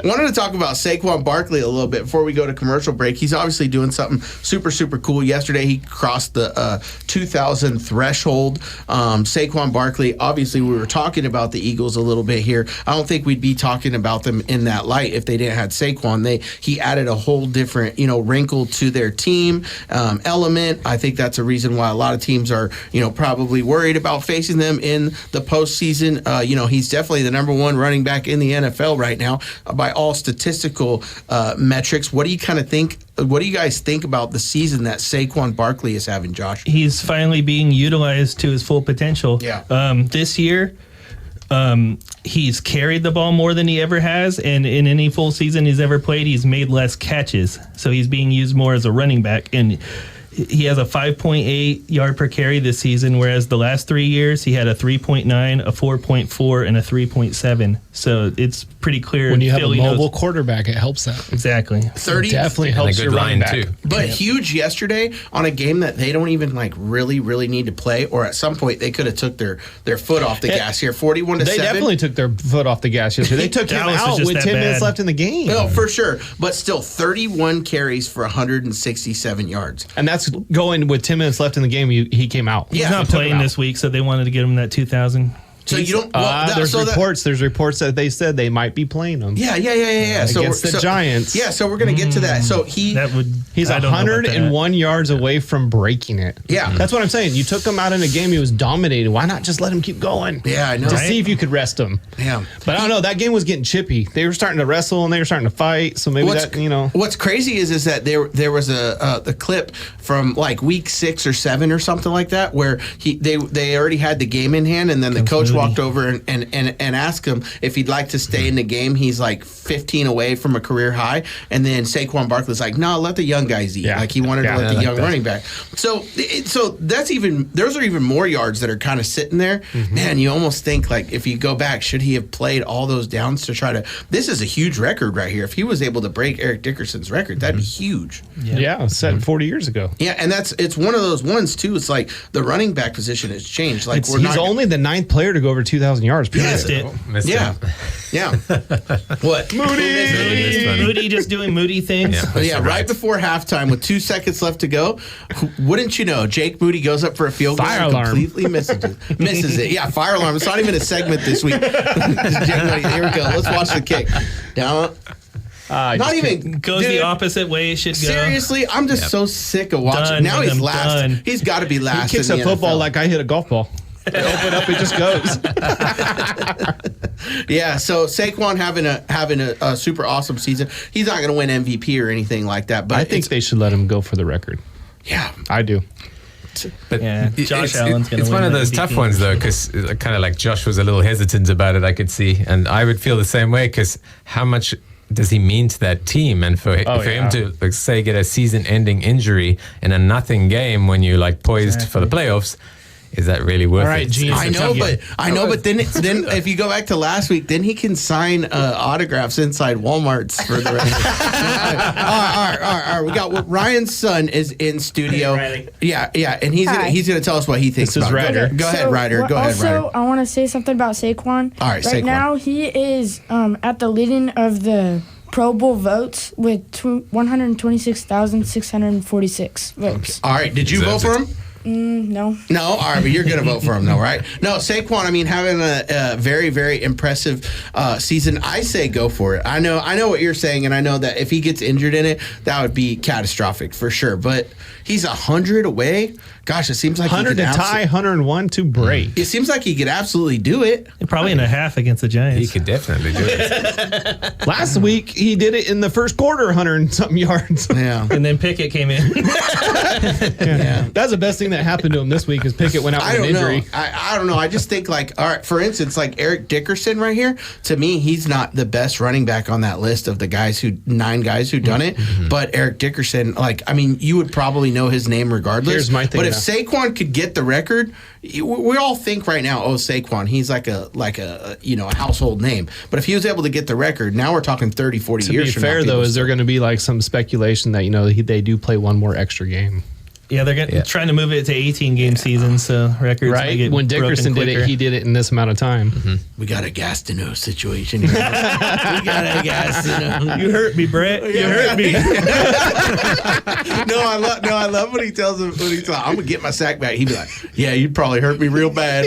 Wanted to talk about Saquon Barkley a little bit before we go to commercial break. He's obviously doing something super cool. Yesterday he crossed the 2,000 threshold. Saquon Barkley, obviously we were talking about the Eagles a little bit here. I don't think we'd be talking about them in that light if they didn't have Saquon. He added a whole different wrinkle to their team element. I think that's a reason why a lot of teams are probably worried about facing them in the postseason. He's definitely the number one running back in the NFL right now by all statistical metrics. What do you think? What do you guys think about the season that Saquon Barkley is having, Josh? He's finally being utilized to his full potential. Yeah. This year, he's carried the ball more than he ever has, and in any full season he's ever played, he's made less catches. So he's being used more as a running back, and he has a 5.8 yard per carry this season, whereas the last 3 years he had a 3.9, a 4.4, and a 3.7. So it's pretty clear. When you have Philly a mobile knows. quarterback, it helps that. Exactly. 30 Definitely And helps a your good running line back. too. But huge yesterday on a game that they don't even really need to play, or at some point they could have took their foot off the gas here. 41-7. They definitely took their foot off the gas yesterday. They took him Dallas was out just with that 10 minutes bad. left in the game. No, for sure. But still, 31 carries for 167 yards. And that's going with 10 minutes left in the game. He came out. Yeah, He's not he took playing him out. this week, so they wanted to get him that 2,000. So you don't. There's reports that they said they might be playing him. Yeah. Against the Giants. Yeah, so we're going to get to that. So He's He's 101 yards away from breaking it. Yeah. That's what I'm saying. You took him out in a game he was dominating. Why not just let him keep going? Yeah, I know. To Right? see if you could rest him. Yeah. But I don't know. That game was getting chippy. They were starting to wrestle and they were starting to fight. So maybe What's crazy is that there was a clip from like week 6 or 7 or something like that where they already had the game in hand, and then the coach Moody. walked over and asked him if he'd like to stay in the game. He's like 15 away from a career high. And then Saquon Barkley's like, no, let the young guys eat. Yeah. Like he wanted to let the young running back. So those are even more yards that are kind of sitting there. Mm-hmm. Man, you almost think like if you go back, should he have played all those downs to try to? This is a huge record right here. If he was able to break Eric Dickerson's record, that'd be huge. Yeah, set 40 years ago. Yeah, and it's one of those ones too. It's like the running back position has changed. Like He's only the 9th player to go over 2,000 yards. Period. Missed it. Missed Yeah, it. yeah. What? Moody just doing Moody things. Yeah. But yeah, right before halftime with 2 seconds left to go, wouldn't you know, Jake Moody goes up for a field goal Fire and alarm. completely misses it. Yeah, fire alarm. It's not even a segment this week. Jake Moody, here we go. Let's watch the kick. Down. Not even Goes dude, the opposite way it should go. Seriously, I'm just so sick of watching. Done, Now he's I'm last. done. He's got to be last. He kicks in a the football NFL. like I hit a golf ball. Open up, it just goes. Yeah, so Saquon having a super awesome season. He's not going to win MVP or anything like that, but I think they should let him go for the record. yeah. I do. But Yeah, Josh Allen's gonna it's win one of the those MVP. tough ones though, because kind of like Josh was a little hesitant about it. I could see, and I would feel the same way. Because how much does he mean to that team? And for him to like say get a season-ending injury in a nothing game when you're like poised for the playoffs. Is that really worth All right, it? Gene. I know, but then if you go back to last week, then he can sign autographs inside Walmart's for the rest. All right. We got Ryan's son is in studio. Hey, Riley. Yeah, and he's gonna tell us what he thinks. This is about it. Ryder. Go ahead, Ryder. Go ahead, Also, Ryder. I want to say something about Saquon. All right, Right Saquon. now, he is at the leading of the Pro Bowl votes with 126,646 votes. All right, did you vote for him? No. No, all right, but you're going to vote for him, though, right? No, Saquon. I mean, having a very, very impressive season. I say go for it. I know what you're saying, and I know that if he gets injured in it, that would be catastrophic for sure. But he's 100 away. Gosh, it seems like 100 to tie, 101 to break. It seems like he could absolutely do it. Probably in a half against the Giants. He could definitely do it. Last week, he did it in the first quarter, 100 and something yards. Yeah. And then Pickett came in. Yeah. That's the best thing that happened to him this week is Pickett went out I with an don't know. injury. I don't know. I just think like, all right, for instance, like Eric Dickerson right here, to me, he's not the best running back on that list of the 9 guys who done it. But Eric Dickerson, like, I mean, you would probably know his name regardless. Here's my thing But if now. Saquon could get the record, we all think right now, oh, Saquon, he's like a household name. But if he was able to get the record, now we're talking 30, 40 To years be from fair, now. though, people is there going to be like some speculation that, they do play one more extra game? Yeah, they're trying to move it to 18-game season, so records might Right? get When broken Dickerson did quicker. it, he did it in this amount of time. We got a Gastineau situation here. We got a Gastineau. You hurt me, Brett. You hurt me. I love when he tells him I'm gonna get my sack back. He'd be like, "Yeah, you'd probably hurt me real bad.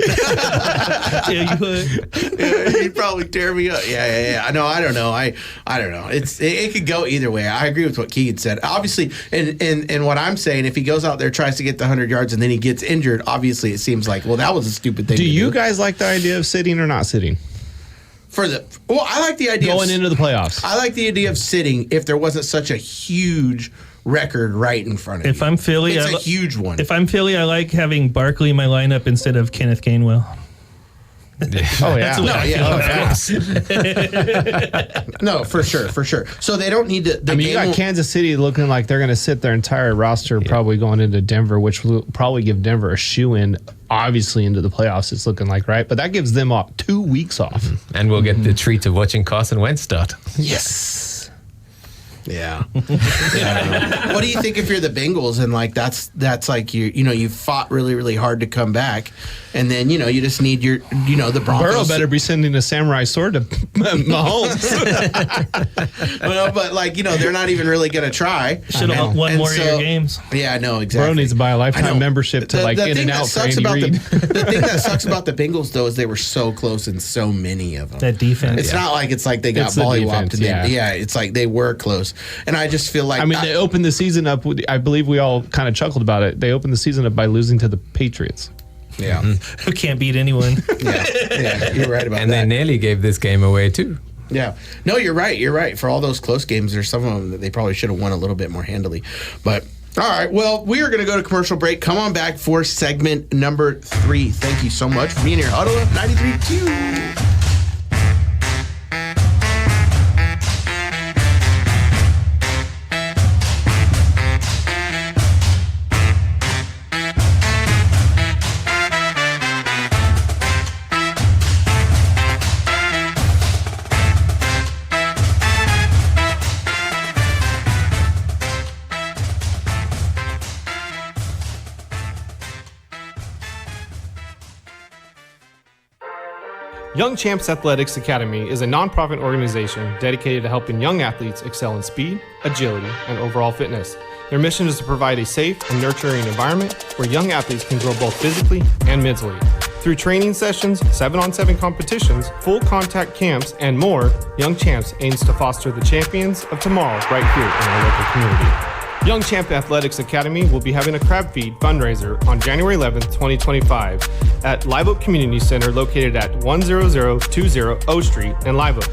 Yeah, you would. Yeah, you'd probably tear me up." Yeah. I know. I don't know. I don't know. It could go either way. I agree with what Keegan said. Obviously, and what I'm saying, if he goes out there tries to get the 100 yards and then he gets injured, obviously it seems like that was a stupid thing. Do to you guys like the idea of sitting or not sitting? I like the idea Going into the playoffs. I like the idea of sitting if there wasn't such a huge record right in front of you. If I'm Philly, it's a huge one. If I'm Philly, I like having Barkley in my lineup instead of Kenneth Gainwell. Oh, yeah. That's what I feel. No, for sure. So they don't need to. you got Kansas City looking like they're going to sit their entire roster probably going into Denver, which will probably give Denver a shoe-in, obviously, into the playoffs, it's looking like, right? But that gives them 2 weeks off. And we'll get the treat of watching Carson Wentz start. Yes. Yeah. What do you think if you're the Bengals and like that's like you fought really, really hard to come back, and then you just need the Broncos. Burrow better be sending a samurai sword to Mahomes. Well, but they're not even really going to try. Should have won And more of your so- games. Yeah, no, exactly. Burrow needs to buy a I know. lifetime membership to The In thing and that Out for sucks Andy about Reid. the thing that sucks about the Bengals though is they were so close in so many of them. That defense. It's not like it's like they got It's the mollywopped. defense, And yeah. it's like they were close. And I just feel like They opened the season up with, I believe we all kind of chuckled about it. They opened the season up by losing to the Patriots. yeah, Who can't beat anyone? yeah, you're right about And they that. nearly gave this game away, too. Yeah, no, you're right. For all those close games, there's some of them that they probably should have won a little bit more handily. But All right, well, we are going to go to commercial break. Come on back for segment number 3. Thank you so much for being here. Huddle Up 93.2. Young Champs Athletics Academy is a nonprofit organization dedicated to helping young athletes excel in speed, agility, and overall fitness. Their mission is to provide a safe and nurturing environment where young athletes can grow both physically and mentally. Through training sessions, 7-on-7 competitions, full contact camps, and more, Young Champs aims to foster the champions of tomorrow right here in our local community. Young Champ Athletics Academy will be having a crab feed fundraiser on January 11th, 2025 at Live Oak Community Center located at 10020 O Street in Live Oak.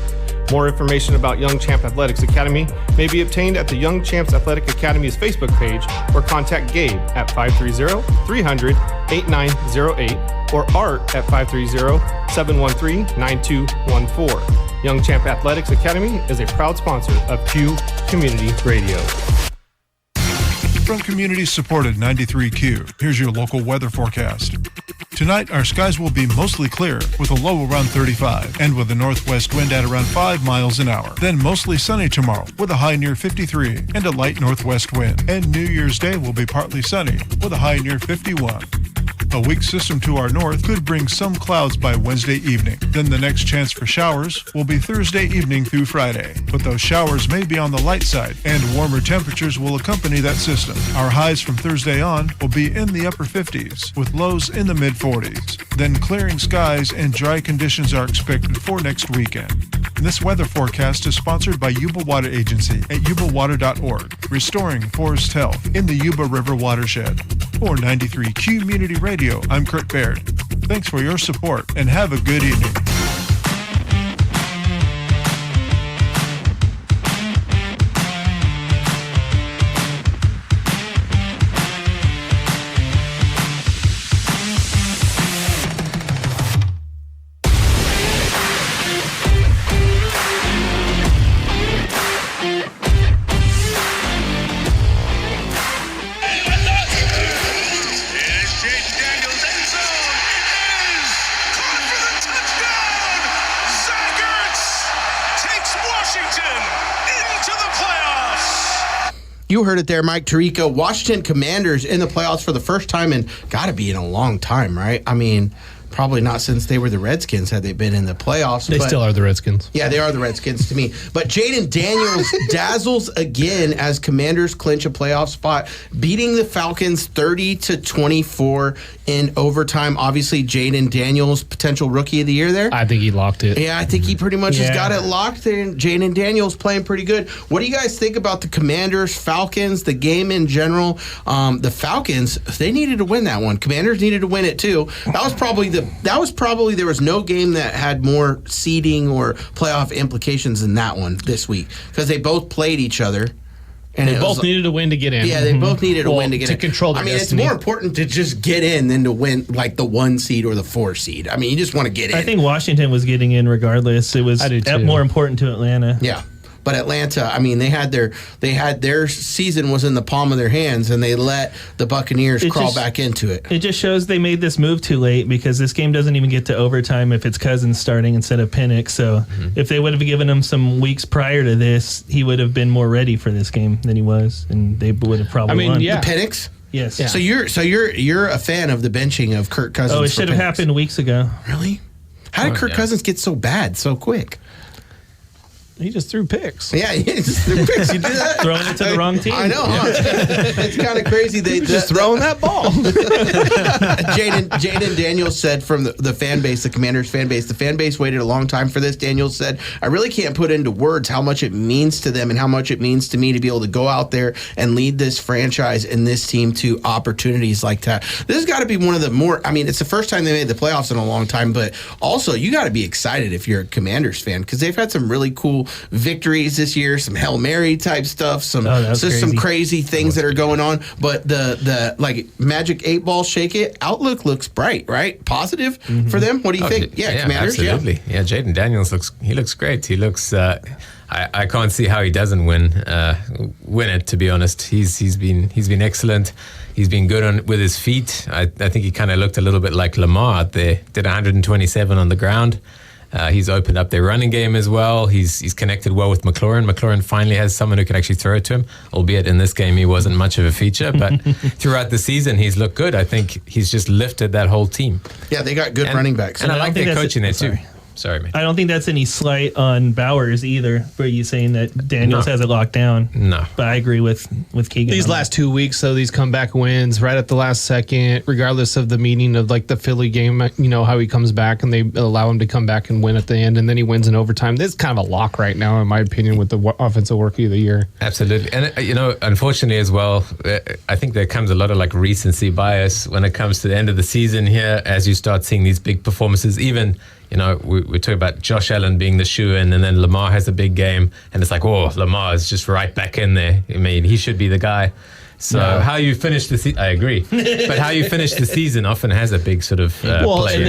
More information about Young Champ Athletics Academy may be obtained at the Young Champs Athletic Academy's Facebook page or contact Gabe at 530-300-8908 or Art at 530-713-9214. Young Champ Athletics Academy is a proud sponsor of Q Community Radio. From community-supported 93Q, here's your local weather forecast. Tonight, our skies will be mostly clear with a low around 35 and with a northwest wind at around 5 miles an hour. Then mostly sunny tomorrow with a high near 53 and a light northwest wind. And New Year's Day will be partly sunny with a high near 51. A weak system to our north could bring some clouds by Wednesday evening. Then the next chance for showers will be Thursday evening through Friday. But those showers may be on the light side, and warmer temperatures will accompany that system. Our highs from Thursday on will be in the upper 50s, with lows in the mid-40s. Then clearing skies and dry conditions are expected for next weekend. This weather forecast is sponsored by Yuba Water Agency at yubawater.org, restoring forest health in the Yuba River watershed. For 93 Community Radio, I'm Kurt Baird. Thanks for your support and have a good evening. You heard it there, Mike Tirico. Washington Commanders in the playoffs for the first time in, gotta be in a long time, right? I mean, probably not since they were the Redskins had they been in the playoffs. They still are the Redskins. Yeah, they are the Redskins to me. But Jaden Daniels dazzles again as Commanders clinch a playoff spot, beating the Falcons 30-24 in overtime. Obviously, Jaden Daniels, potential rookie of the year there. I think he locked it. Yeah, I think he pretty much has got it locked in. Jaden Daniels playing pretty good. What do you guys think about the Commanders, Falcons, the game in general? The Falcons, they needed to win that one. Commanders needed to win it too. That was probably there was no game that had more seeding or playoff implications than that one this week because they both played each other. And they both needed to win to get in. Yeah, they both needed a win to get in. To control their destiny. It's more important to just get in than to win like the 1 seed or the 4 seed. I mean, you just want to get in. I think Washington was getting in regardless. It was more important to Atlanta. Yeah. But Atlanta, I mean, they had their season was in the palm of their hands, and they let the Buccaneers crawl back into it. It just shows they made this move too late because this game doesn't even get to overtime if it's Cousins starting instead of Penix. So if they would have given him some weeks prior to this, he would have been more ready for this game than he was, and they would have probably won. The Penix? Yes. Yeah. So you're a fan of the benching of Kirk Cousins? Oh, it should have happened weeks ago. Really? How did Kirk Cousins get so bad so quick? He just threw picks. Yeah, he just threw picks. You did that? Throwing it to the wrong team. I know. Huh? It's kind of crazy. They just throwing that ball. Jaden Daniels said from the fan base, the Commanders fan base, the fan base waited a long time for this. Daniels said, I really can't put into words how much it means to them and how much it means to me to be able to go out there and lead this franchise and this team to opportunities like that. This has got to be one of the more, I mean, it's the first time they made the playoffs in a long time, but also you got to be excited if you're a Commanders fan because they've had some really cool victories this year, some Hail Mary type stuff, some crazy things that are going on. But the like Magic 8 Ball Shake It outlook looks bright, right? Positive for them. What do you think? Yeah, Commanders. Absolutely. Yeah, Jaden Daniels looks great. He looks. I can't see how he doesn't win it. To be honest, he's been excellent. He's been good with his feet. I think he kind of looked a little bit like Lamar out there. Did 127 on the ground. He's opened up their running game as well. He's connected well with McLaurin. McLaurin finally has someone who can actually throw it to him, albeit in this game he wasn't much of a feature. But throughout the season, he's looked good. I think he's just lifted that whole team. Yeah, they got good running backs. And I like their coaching there too. Sorry, man. I don't think that's any slight on Bowers either, for you saying that Daniels has it locked down. No. But I agree with Keegan. These last 2 weeks, so these comeback wins right at the last second, regardless of the meaning of like the Philly game, how he comes back and they allow him to come back and win at the end, and then he wins in overtime. This is kind of a lock right now, in my opinion, with the offensive rookie of the year. Absolutely. And, unfortunately as well, I think there comes a lot of like recency bias when it comes to the end of the season here, as you start seeing these big performances, even we're talking about Josh Allen being the shoe-in, and then Lamar has a big game, and it's like, Lamar is just right back in there. I mean, he should be the guy. So how you finish the season, I agree. But how you finish the season often has a big sort of play.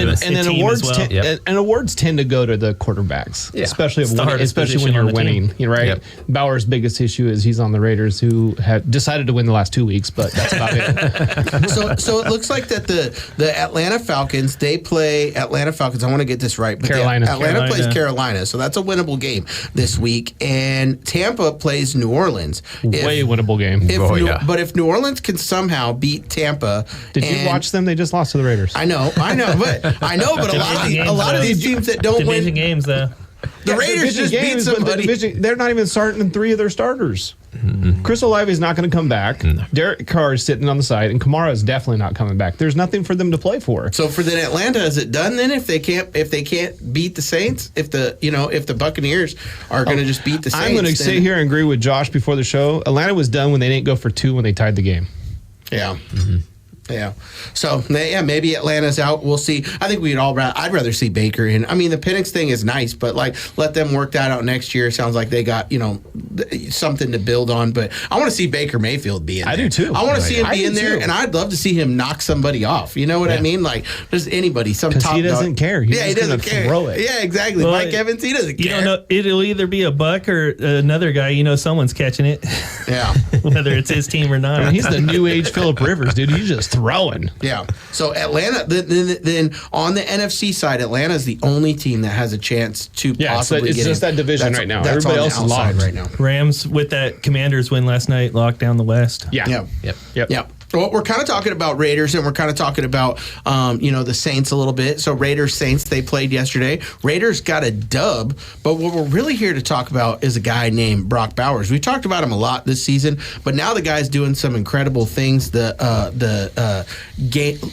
And then awards tend to go to the quarterbacks, especially when you're winning. Right? Yep. Bauer's biggest issue is he's on the Raiders, who had decided to win the last 2 weeks, but that's about it. So it looks like that the Atlanta Falcons, they play Atlanta Falcons. I want to get this right, but Atlanta plays Carolina, so that's a winnable game this week. And Tampa plays New Orleans. Way winnable game. But if New Orleans can somehow beat Tampa, did you watch them? They just lost to the Raiders. I know, but a lot of these teams that don't win games, though. The Raiders just beat somebody. They're not even starting 3 of their starters. Mm-hmm. Chris Olave is not going to come back. No. Derek Carr is sitting on the side, and Kamara is definitely not coming back. There's nothing for them to play for. So for the Atlanta, is it done then? If they can't beat the Saints, if the Buccaneers are going to just beat the Saints, I'm going to sit here and agree with Josh before the show. Atlanta was done when they didn't go for 2 when they tied the game. Yeah. Mm-hmm. Yeah. So, maybe Atlanta's out. We'll see. I think I'd rather see Baker in. I mean, the Penix thing is nice, but let them work that out next year. Sounds like they got, something to build on. But I want to see Baker Mayfield be in there. I do too. I want to see him be in there, and I'd love to see him knock somebody off. You know what I mean? Like, there's anybody, some top dog. He doesn't care. He doesn't care. Throw it. Yeah, exactly. Well, Mike Evans, he doesn't care. You don't know. It'll either be a Buck or another guy. Someone's catching it. Yeah. Whether it's his team or not. I mean, he's the new age Phillip Rivers, dude. He's just throwing. Yeah. So Atlanta, then on the NFC side, Atlanta is the only team that has a chance to possibly it's get just that division right now. Everybody else is locked right now. Rams with that Commanders win last night locked down the West. Yeah. Yep. Well, we're kind of talking about Raiders, and we're kind of talking about, the Saints a little bit. So Raiders-Saints, they played yesterday. Raiders got a dub, but what we're really here to talk about is a guy named Brock Bowers. We've talked about him a lot this season, but now the guy's doing some incredible things. The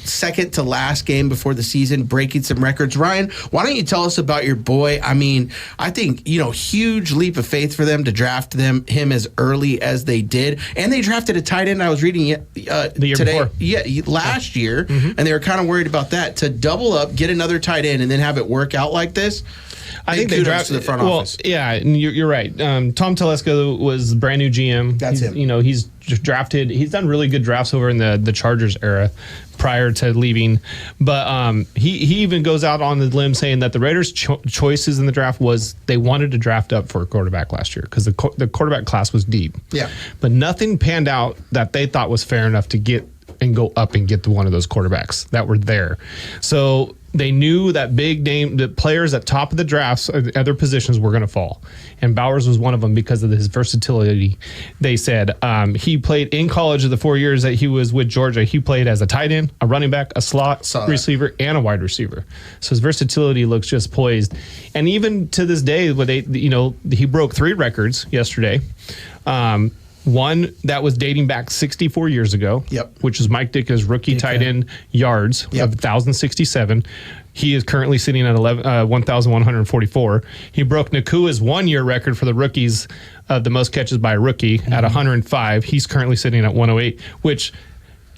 second to last game before the season, breaking some records. Ryan, why don't you tell us about your boy? I mean, I think, huge leap of faith for them to draft him as early as they did. And they drafted a tight end. I was reading the year before. Yeah, last year, and they were kind of worried about that. To double up, get another tight end, and then have it work out like this. I think they drafted the front office. Yeah, you're right. Tom Telesco was brand new GM. That's him. He's drafted. He's done really good drafts over in the Chargers era prior to leaving. But he even goes out on the limb saying that the Raiders' choices in the draft was they wanted to draft up for a quarterback last year because the quarterback class was deep. Yeah. But nothing panned out that they thought was fair enough to get and go up and get one of those quarterbacks that were there. So they knew that big name, the players at top of the drafts, other positions were going to fall. And Bowers was one of them because of his versatility. They said he played in college of the 4 years that he was with Georgia. He played as a tight end, a running back, a slot receiver, and a wide receiver. So his versatility looks just poised. And even to this day, he broke 3 records yesterday. One that was dating back 64 years ago, which is Mike Ditka's rookie tight end yards of 1,067. He is currently sitting at 1,144. He broke Nakua's 1-year record for the rookies, the most catches by a rookie at 105. He's currently sitting at 108, which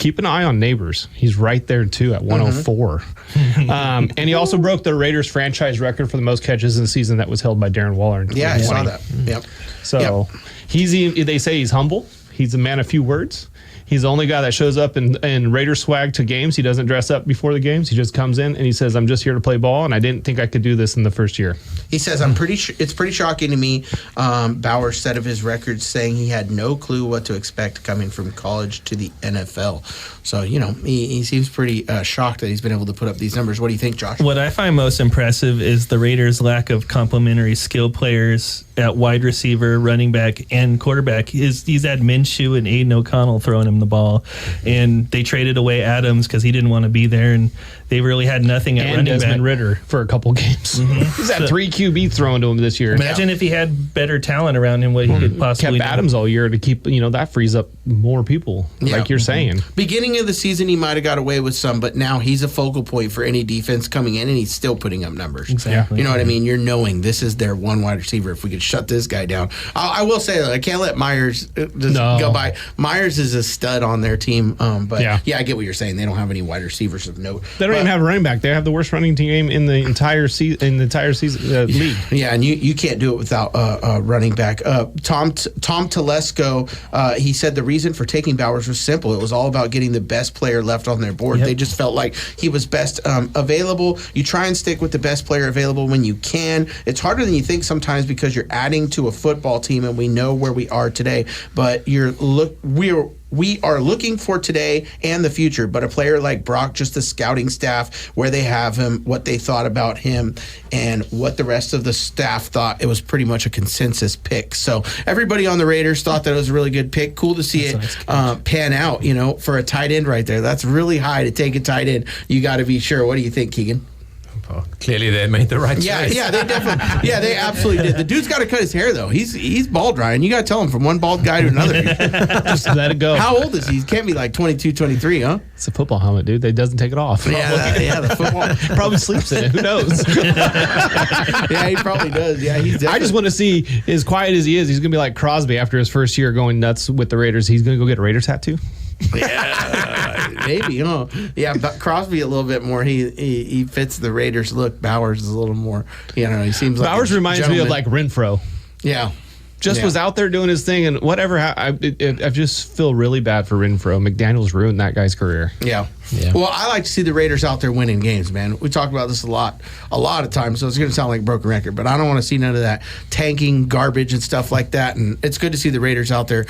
keep an eye on Neighbors. He's right there too at 104. And he also broke the Raiders franchise record for the most catches in the season that was held by Darren Waller. Yeah, I saw that. Yep. So they say he's humble. He's a man of few words. He's the only guy that shows up in Raider swag to games. He doesn't dress up before the games. He just comes in and he says, "I'm just here to play ball, and I didn't think I could do this in the first year." He says, it's pretty shocking to me. Bauer said of his record, saying he had no clue what to expect coming from college to the NFL. So, he seems pretty shocked that he's been able to put up these numbers. What do you think, Josh? What I find most impressive is the Raiders' lack of complementary skill players at wide receiver, running back, and quarterback. He's had Minshew and Aiden O'Connell throwing him the ball, and they traded away Adams because he didn't want to be there, and they really had nothing at running Desmond back. Ritter for a couple games. He's had 3 QB thrown to him this year. Imagine if he had better talent around him, what he could possibly kept Adams all year to keep, that frees up more people, like you're saying. Beginning of the season, he might have got away with some, but now he's a focal point for any defense coming in, and he's still putting up numbers. Exactly. You know what I mean? You're knowing this is their one wide receiver. If we could shut this guy down. I will say, I can't let Myers go by. Myers is a stud on their team, but I get what you're saying. They don't have any wide receivers of note. They don't even have a running back. They have the worst running team in the entire season league. Yeah, and you can't do it without a running back. Tom Telesco, he said the reason for taking Bowers was simple. It was all about getting the best player left on their board. Yep. They just felt like he was best available. You try and stick with the best player available when you can. It's harder than you think sometimes because you're adding to a football team, and we know where we are today. But we are looking for today and the future, but a player like Brock, just the scouting staff, where they have him, what they thought about him, and what the rest of the staff thought, it was pretty much a consensus pick. So everybody on the Raiders thought that it was a really good pick. Cool to see pan out, for a tight end right there. That's really high to take a tight end. You got to be sure. What do you think, Keegan? Well, clearly they made the right choice. Yeah, they definitely. Yeah, they absolutely did. The dude's got to cut his hair though. He's bald, Ryan. You got to tell him from one bald guy to another. Just let it go. How old is he? He can't be like 22, 23, huh? It's a football helmet, dude. They doesn't take it off. Yeah, the football. Probably sleeps in it. Who knows? Yeah, he probably does. Yeah, I just want to see, as quiet as he is, he's gonna be like Crosby after his first year going nuts with the Raiders. He's gonna go get a Raiders tattoo. Yeah, maybe, Yeah, but Crosby a little bit more. He fits the Raiders look. Bowers is a little more, he seems like Bowers reminds me of like Renfro. Yeah. Was out there doing his thing, and whatever. I just feel really bad for Renfro. McDaniels ruined that guy's career. Yeah. Well, I like to see the Raiders out there winning games, man. We talked about this a lot of times, so it's going to sound like a broken record, but I don't want to see none of that tanking garbage and stuff like that, and it's good to see the Raiders out there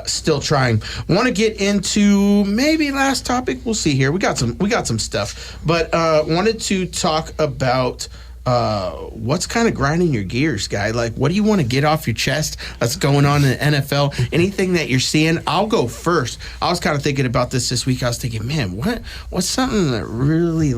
still trying. Want to get into maybe last topic? We'll see here. We got some stuff, but wanted to talk about what's kind of grinding your gears, guy? Like, what do you want to get off your chest that's going on in the NFL? Anything that you're seeing? I'll go first. I was kind of thinking about this week. I was thinking, man, what's something that really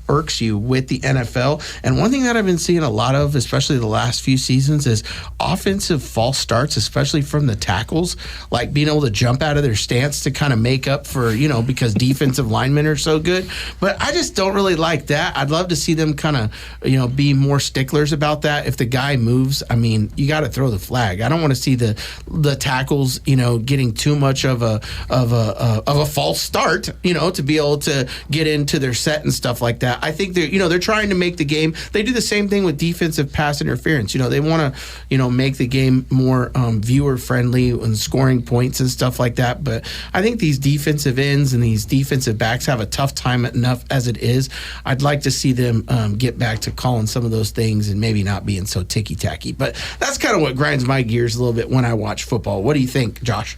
irks you with the NFL? And one thing that I've been seeing a lot of, especially the last few seasons, is offensive false starts, especially from the tackles, like being able to jump out of their stance to kind of make up for, because defensive linemen are so good. But I just don't really like that. I'd love to see them kind of, be more sticklers about that. If the guy moves, you got to throw the flag. I don't want to see the tackles, getting too much of a false start, to be able to get into their set and stuff like that. I think they're trying to make the game. They do the same thing with defensive pass interference. They want to, make the game more viewer friendly and scoring points and stuff like that. But I think these defensive ends and these defensive backs have a tough time enough as it is. I'd like to see them get back to calling some of those things and maybe not being so ticky tacky. But that's kind of what grinds my gears a little bit when I watch football. What do you think, Josh?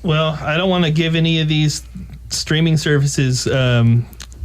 Well, I don't want to give any of these streaming services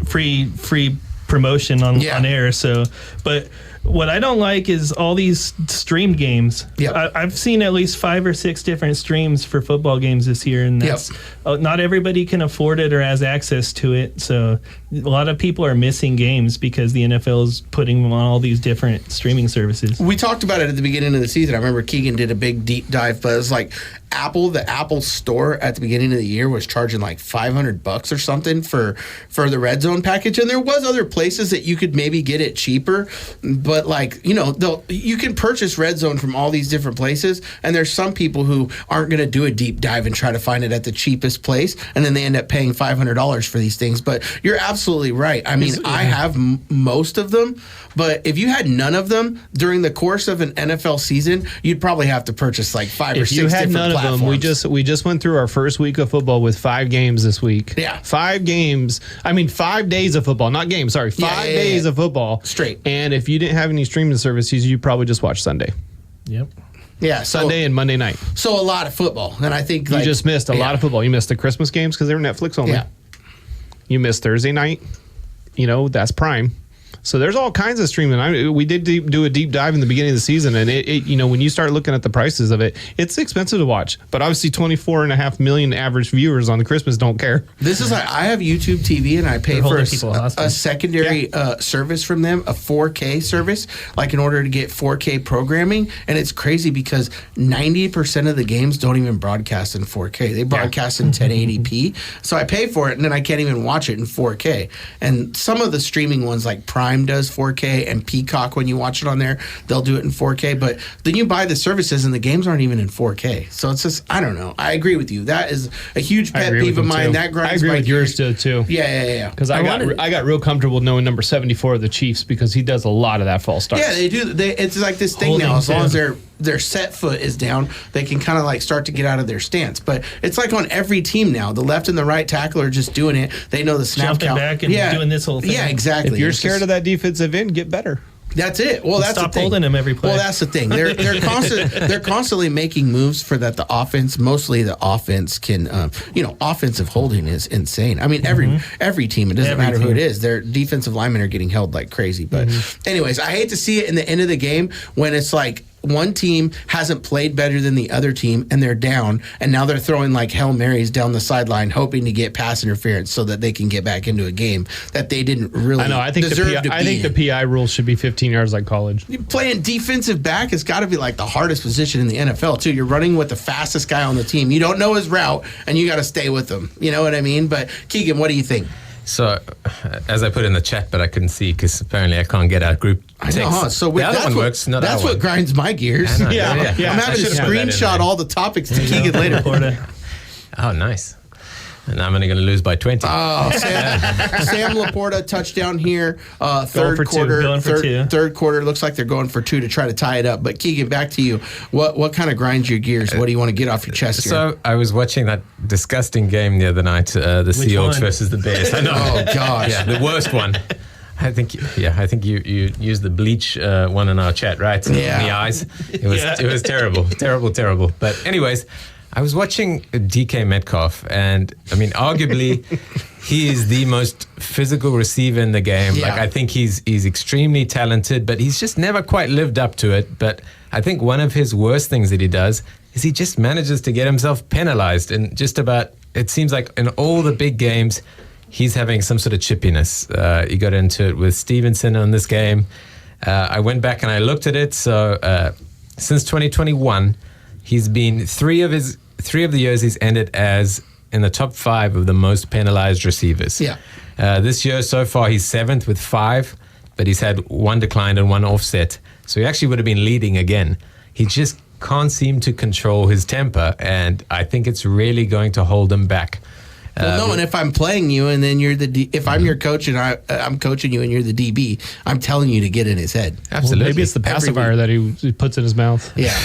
free promotion on air. So, but what I don't like is all these streamed games. Yep. I've seen at least 5 or 6 different streams for football games this year, and that's not everybody can afford it or has access to it. So a lot of people are missing games because the NFL is putting them on all these different streaming services. We talked about it at the beginning of the season. I remember Keegan did a big deep dive, but it was like the Apple store at the beginning of the year was charging like $500 or something for the Red Zone package, and there was other places that you could maybe get it cheaper, but but like, you know, you can purchase Red Zone from all these different places, and there's some people who aren't going to do a deep dive and try to find it at the cheapest place, and then they end up paying $500 for these things. But you're absolutely right. I mean, I have most of them, but if you had none of them during the course of an NFL season, you'd probably have to purchase like 5 or 6 different platforms. If you had none of them, we just went through our first week of football with 5 games this week. Yeah. 5 games. I mean, 5 days of football, not games. Sorry, 5 days of football. Straight. And if you didn't have any streaming services, you probably just watched Sunday. Yep. Yeah, Sunday and Monday night. So a lot of football. And I think you just missed a lot of football. You missed the Christmas games because they were Netflix only. Yeah. You missed Thursday night. You know, that's Prime. So there's all kinds of streaming. We did do a deep dive in the beginning of the season, and it you know, when you start looking at the prices of it, it's expensive to watch. But obviously, 24.5 million average viewers on the Christmas don't care. This is like, I have YouTube TV, and I pay for a secondary service from them, a 4K service, like in order to get 4K programming. And it's crazy because 90% of the games don't even broadcast in 4K. They broadcast in 1080p. So I pay for it, and then I can't even watch it in 4K. And some of the streaming ones, like Prime does 4K, and Peacock, when you watch it on there, they'll do it in 4K. But then you buy the services and the games aren't even in 4K. So it's just, I don't know. I agree with you. That is a huge pet peeve of mine. That grinds my gears. I agree with yours too. Yeah. Because I got real comfortable knowing number 74 of the Chiefs because he does a lot of that false start. Yeah, they do. It's like this thing now. As long as their set foot is down, they can kind of like start to get out of their stance. But it's like on every team now. The left and the right tackle are just doing it. They know the snap jumping count. Back and doing this whole thing. Yeah, exactly. If you're scared of that defensive end, get better. That's it. Well, that's stop the thing. holding him every play. Well, that's the thing. They're constantly making moves for that. The offense, mostly the offense can, offensive holding is insane. I mean, every team. It doesn't matter who it is. Their defensive linemen are getting held like crazy. But anyways, I hate to see it in the end of the game when it's like one team hasn't played better than the other team and they're down, and now they're throwing like Hail Marys down the sideline hoping to get pass interference so that they can get back into a game that they didn't really deserve to be in. I think the PI rule should be 15 yards like college. Playing defensive back has got to be like the hardest position in the NFL too. You're running with the fastest guy on the team. You don't know his route and you got to stay with him. You know what I mean? But Keegan, what do you think? So, as I put in the chat, but I couldn't see because apparently I can't get out group text. I know, huh? So the other one works, not that's what grinds my gears. Yeah. I'm having to screenshot all the topics to Keegan later. Oh, nice. And I'm only going to lose by 20. Oh, Sam Laporta touchdown here. Third quarter looks like they're going for 2 to try to tie it up. But Keegan, back to you. What kind of grinds your gears? What do you want to get off your chest here? So I was watching that disgusting game the other night, the Seahawks versus the Bears. I know. Oh gosh, yeah, the worst one. I think you used the bleach one in our chat, right? Yeah. In the eyes. It was terrible. But anyways, I was watching DK Metcalf, and I mean, arguably, he is the most physical receiver in the game. Yeah. Like, I think he's extremely talented, but he's just never quite lived up to it. But I think one of his worst things that he does is he just manages to get himself penalized. And just about, it seems like in all the big games, he's having some sort of chippiness. He got into it with Stevenson on this game. I went back and I looked at it. So since 2021, he's been three of the years he's ended as in the top 5 of the most penalized receivers. Yeah. This year so far he's 7th with 5, but he's had 1 decline and 1 offset. So he actually would have been leading again. He just can't seem to control his temper, and I think it's really going to hold him back. Well, no, and if I'm playing you and then you're if I'm your coach and I'm coaching you and you're the DB, I'm telling you to get in his head. Absolutely. Well, maybe it's the pacifier that he puts in his mouth. Yeah.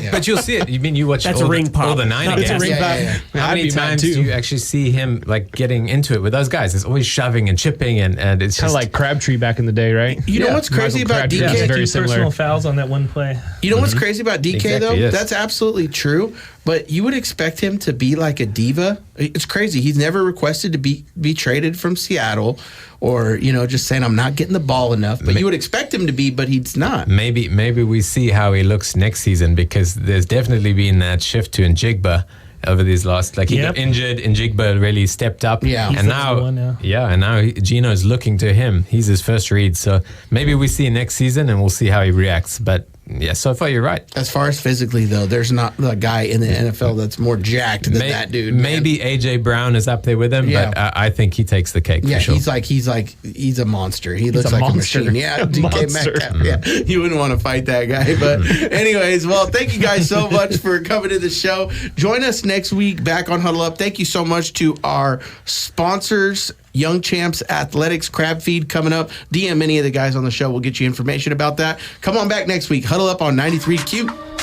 But you'll see it. You mean you watch That's all a ring pop. all the Niner games? It's a ring pop. Yeah. How many times do you actually see him like getting into it with those guys? It's always shoving and chipping, and it's kind of like Crabtree back in the day, right? You know what's crazy about DK? Yeah, very personal fouls on that one play. You know what's crazy about DK Exactly, though? yes. That's absolutely true. But you would expect him to be like a diva. It's crazy. He's never requested to be traded from Seattle, or just saying I'm not getting the ball enough. But you would expect him to be, but he's not. Maybe we see how he looks next season, because there's definitely been that shift to Njigba over these last, he got injured, Njigba really stepped up. Yeah. And now Gino's looking to him. He's his first read. So maybe we see next season and we'll see how he reacts. But yeah, so far you're right. As far as physically, though, there's not a guy in the NFL that's more jacked than that dude. Maybe A.J. Brown is up there with him, but I think he takes the cake for sure. He's a monster. He looks like a machine. Yeah, DK Metcalf. Yeah, you wouldn't want to fight that guy. But anyways, well, thank you guys so much for coming to the show. Join us next week back on Huddle Up. Thank you so much to our sponsors. Young Champs Athletics Crab Feed coming up. DM any of the guys on the show. We'll get you information about that. Come on back next week. Huddle Up on 93Q.